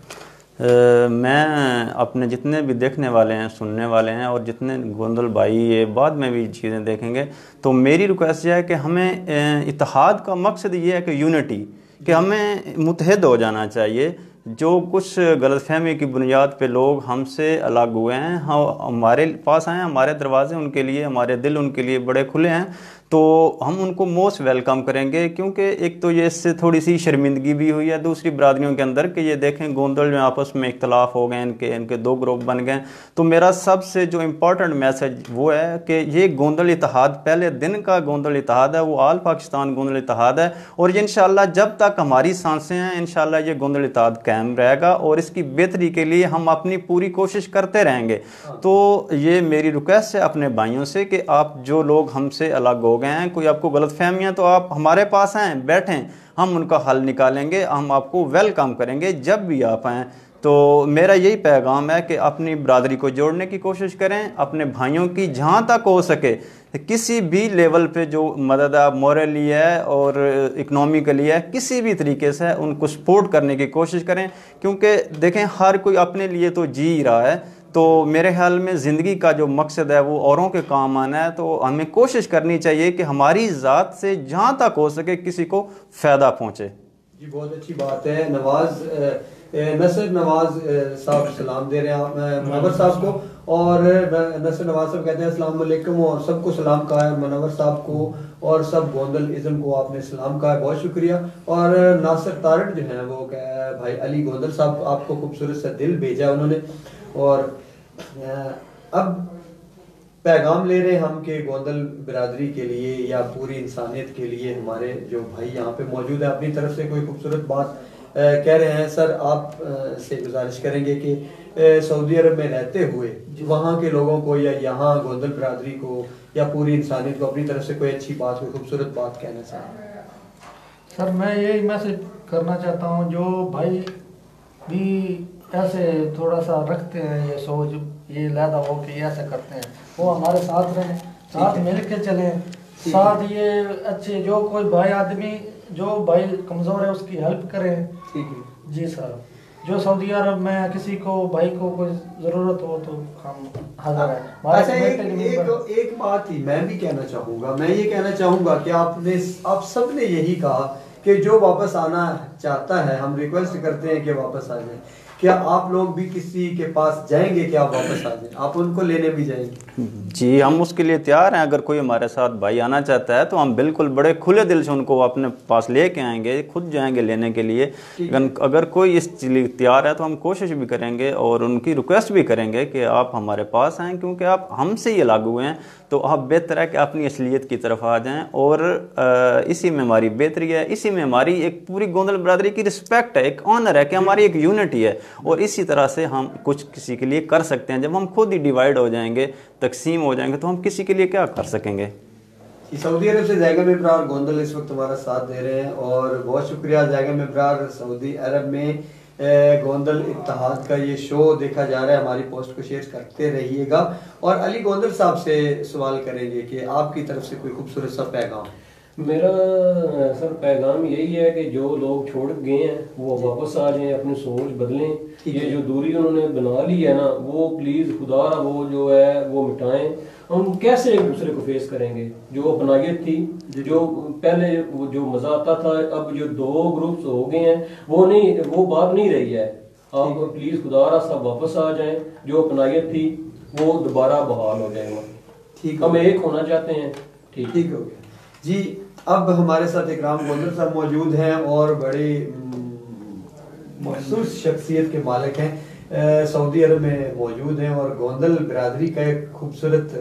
मैं अपने जितने भी देखने वाले हैं, सुनने वाले हैं, और जितने गोंदल भाई ये बाद में भी चीज़ें देखेंगे, तो मेरी रिक्वेस्ट यह है कि हमें इत्तेहाद का मकसद ये है कि यूनिटी, कि हमें मुत्तहिद हो जाना चाहिए। जो कुछ गलतफहमी की बुनियाद पे लोग हमसे अलग हुए हैं, हमारे पास आए, हमारे दरवाजे उनके लिए, हमारे दिल उनके लिए बड़े खुले हैं, तो हम उनको मोस्ट वेलकम करेंगे। क्योंकि एक तो ये इससे थोड़ी सी शर्मिंदगी भी हुई है दूसरी बरादरियों के अंदर कि ये देखें गोंदल में आपस में इख्तलाफ हो गए, इनके 2 ग्रुप बन गए। तो मेरा सबसे जो इम्पोर्टेंट मैसेज वो है कि ये गोंदल इत्तेहाद पहले दिन का गोंदल इत्तेहाद है, वो आल पाकिस्तान गोंदल इत्तेहाद है, और ये इंशाल्लाह जब तक हमारी सांसें हैं इंशाल्लाह ये गोंदल इत्तेहाद कायम रहेगा, और इसकी बेहतरी के लिए हम अपनी पूरी कोशिश करते रहेंगे। तो ये मेरी रिक्वेस्ट है अपने भाइयों से कि आप जो लोग हमसे अलग हो गए हैं, कोई आपको गलतफहमियां, तो आप हमारे पास आएँ, बैठें, हम उनका हल निकालेंगे, हम आपको वेलकम करेंगे जब भी आप आएँ। तो मेरा यही पैगाम है कि अपनी बरादरी को जोड़ने की कोशिश करें, अपने भाइयों की जहाँ तक हो सके किसी भी लेवल पे जो मदद आप मॉरली है और इकनॉमिकली है, किसी भी तरीके से उनको सपोर्ट करने की कोशिश करें। क्योंकि देखें हर कोई अपने लिए तो जी ही रहा है, तो मेरे ख्याल में ज़िंदगी का जो मकसद है वो औरों के काम आना है। तो हमें कोशिश करनी चाहिए कि हमारी ज़ात से जहाँ तक हो सके किसी को फ़ायदा पहुँचे। जी बहुत अच्छी बात है। नवाज नसर नवाज साहब सलाम दे रहे हैं आप मनवर साहब को, और नसर नवाज साहब कहते हैं अस्सलाम वालेकुम, और सबको सलाम कहा है, मनवर साहब को और सब गोंदल इज़्म को आपने सलाम कहा है, बहुत शुक्रिया। और नासिर तारड़ जो है वो कह भाई अली गोंदल साहब आपको खूबसूरत सा दिल भेजा उन्होंने। और अब पैगाम ले रहे हैं हम कि गोंदल बिरादरी के लिए या पूरी इंसानियत के लिए हमारे जो भाई यहाँ पे मौजूद है अपनी तरफ से कोई खूबसूरत बात कह रहे हैं। सर आप से गुजारिश करेंगे कि सऊदी अरब में रहते हुए वहाँ के लोगों को या यहाँ गोंदल बिरादरी को या पूरी इंसानियत को अपनी तरफ से कोई अच्छी बात, कोई खूबसूरत बात कहना चाहें। सर मैं यही मैसेज करना चाहता हूँ, जो भाई भी ऐसे थोड़ा सा रखते हैं ये सोच, ये लैदा हो कि ऐसा करते हैं, वो हमारे साथ रहें, साथ मिल के चलें, साथ ये अच्छे जो कोई भाई आदमी जो भाई कमज़ोर है उसकी हेल्प करें। ठीक है जी सर, जो सऊदी अरब में किसी को भाई को कोई ज़रूरत हो तो हम हाजिर हैं। अच्छा एक बात ही मैं भी कहना चाहूँगा, मैं ये कहना चाहूँगा कि आप सब ने यही कहा कि जो वापस आना चाहता है हम रिक्वेस्ट करते हैं कि वापस आ जाए। क्या आप लोग भी किसी के पास जाएंगे कि आप वापस आ जाएं, आप उनको लेने भी जाएंगे? जी हम उसके लिए तैयार हैं। अगर कोई हमारे साथ भाई आना चाहता है तो हम बिल्कुल बड़े खुले दिल से उनको अपने पास लेके आएंगे, खुद जाएंगे लेने के लिए। अगर कोई इस लिए तैयार है तो हम कोशिश भी करेंगे और उनकी रिक्वेस्ट भी करेंगे कि आप हमारे पास आएँ, क्योंकि आप हमसे ये लागू हुए हैं तो आप बेहतर है कि अपनी असलियत की तरफ आ जाएं। और इसी में हमारी बेहतरी है, इसी में हमारी एक पूरी गोंदल बरादरी की रिस्पेक्ट है, एक ऑनर है कि हमारी एक यूनिटी है। और इसी तरह से हम कुछ किसी के लिए कर सकते हैं। जब हम खुद ही डिवाइड हो जाएंगे, तकसीम हो जाएंगे, तो हम किसी के लिए क्या कर सकेंगे। सऊदी अरब से जैगा मेब्रार गोंदल इस वक्त हमारा साथ दे रहे हैं, और बहुत शुक्रिया जैगा मेब्रार। सऊदी अरब में गोंदल इत्तेहाद का ये शो देखा जा रहा है, हमारी पोस्ट को शेयर करते रहिएगा। और अली गोंदल साहब से सवाल करेंगे कि आपकी तरफ से कोई खूबसूरत सा पैगाम। मेरा सर पैगाम यही है कि जो लोग छोड़ गए हैं वो वापस आ जाएं, अपनी सोच बदलें। ये जो दूरी उन्होंने बना ली है ना, वो प्लीज़ खुदा वो जो है वो मिटाएं। हम कैसे एक दूसरे को फेस करेंगे? जो अपनायत थी, जो पहले वो जो मजा आता था, अब जो दो ग्रुप्स हो गए हैं वो नहीं, वो बात नहीं रही है। आप प्लीज़ खुदा सब वापस आ जाएं, जो अपनायत थी वो दोबारा बहाल हो जाएगा। ठीक, हम एक होना चाहते हैं। ठीक हो गया जी। अब हमारे साथ इकराम गोंदल साहब मौजूद हैं और बड़ी मखसूस शख्सियत के मालिक हैं, सऊदी अरब में मौजूद हैं और गोंदल बिरादरी का एक खूबसूरत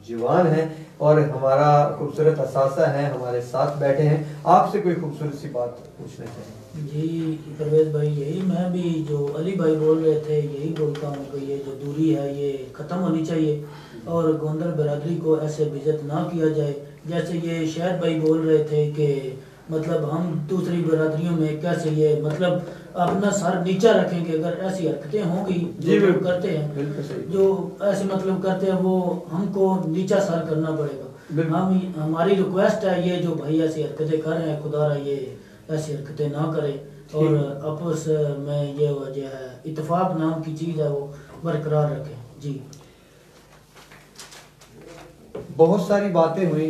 जवान है और हमारा खूबसूरत असासा है, हमारे साथ बैठे हैं। आपसे कोई खूबसूरत सी बात पूछना चाहिए। जी परवेज भाई, यही मैं भी जो अली भाई बोल रहे थे यही बोलता हूँ कि ये जो दूरी है ये ख़त्म होनी चाहिए और गोंदल बिरादरी को ऐसे बेइज्जत ना किया जाए। जैसे ये शायद भाई बोल रहे थे कि मतलब हम दूसरी बिरादरियों में कैसे ये मतलब अपना सर नीचा रखेंगे। अगर ऐसी हरकतें होंगी जो करते हैं, जो ऐसे मतलब करते हैं, वो हमको नीचा सर करना पड़ेगा। हमारी रिक्वेस्ट है ये जो भाई ऐसी हरकतें कर रहे हैं, खुदा ये ऐसी हरकतें ना करें और आपस में ये जो है इत्तेफाक नाम की चीज़ है वो बरकरार रखें। जी बहुत सारी बातें हुई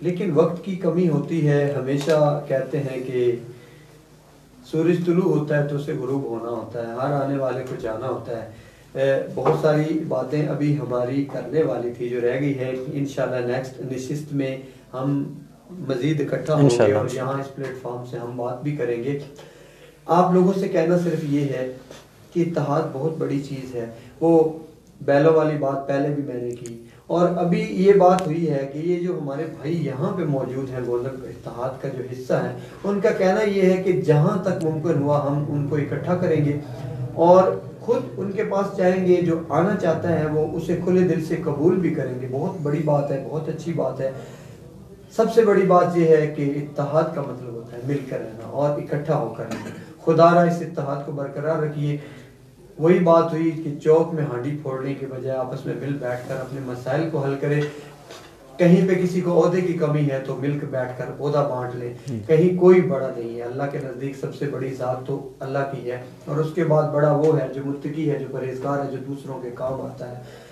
लेकिन वक्त की कमी होती है। हमेशा कहते हैं कि सूरज तुलू होता है तो उसे गुरूब होना होता है, हर आने वाले को जाना होता है। बहुत सारी बातें अभी हमारी करने वाली थी जो रह गई है। इंशाल्लाह नेक्स्ट नशिस्त में हम मज़ीद इकट्ठा होंगे और यहाँ इस प्लेटफॉर्म से हम बात भी करेंगे। आप लोगों से कहना सिर्फ ये है कि इत्तेहाद बहुत बड़ी चीज़ है। वो बैलों वाली बात पहले भी मैंने की और अभी ये बात हुई है कि ये जो हमारे भाई यहाँ पे मौजूद हैं गोंदल इत्तेहाद का जो हिस्सा है, उनका कहना ये है कि जहाँ तक मुमकिन हुआ हम उनको इकट्ठा करेंगे और खुद उनके पास जाएंगे। जो आना चाहता है वो उसे खुले दिल से कबूल भी करेंगे। बहुत बड़ी बात है, बहुत अच्छी बात है। सबसे बड़ी बात यह है कि इत्तेहाद का मतलब होता है मिलकर रहना और इकट्ठा होकर रहना। खुदारा इस इत्तेहाद को बरकरार रखिए। वही बात हुई कि चौक में हांडी फोड़ने के बजाय आपस में मिल बैठकर अपने मसाइल को हल करें। कहीं पे किसी को ओहदे की कमी है तो मिलकर बैठकर ओहदा बांट ले। कहीं कोई बड़ा नहीं है, अल्लाह के नज़दीक सबसे बड़ी ज़ात तो अल्लाह की है, और उसके बाद बड़ा वो है जो मुत्तकी है, जो परहेजगार है, जो दूसरों के काम आता है।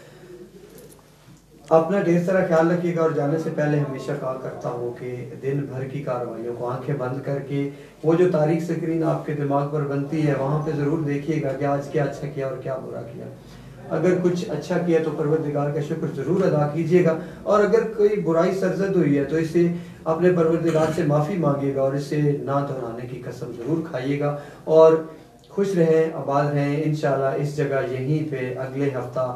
अपना ढेर सारा ख्याल रखिएगा, और जाने से पहले हमेशा कहा करता हूँ कि दिन भर की कार्रवाइयों को आंखें बंद करके वो जो तारीख स्क्रीन आपके दिमाग पर बनती है वहाँ पे ज़रूर देखिएगा कि आज क्या अच्छा किया और क्या बुरा किया। अगर कुछ अच्छा किया तो परवरदिगार का शुक्र ज़रूर अदा कीजिएगा, और अगर कोई बुराई सरजद हुई है तो इसे अपने परवरदिगार से माफ़ी मांगिएगा और इसे ना दोहराने की कसम ज़रूर खाइएगा। और खुश रहें, आबाद रहें। इंशाल्लाह इस जगह यहीं पे अगले हफ्ता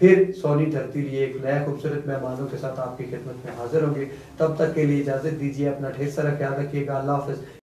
फिर सोनी धरती लिए एक नया खूबसूरत मेहमानों के साथ आपकी खिदमत में हाजिर होंगे। तब तक के लिए इजाज़त दीजिए, अपना ढेर सारा ख्याल रखिएगा। अल्लाह हाफ़िज़।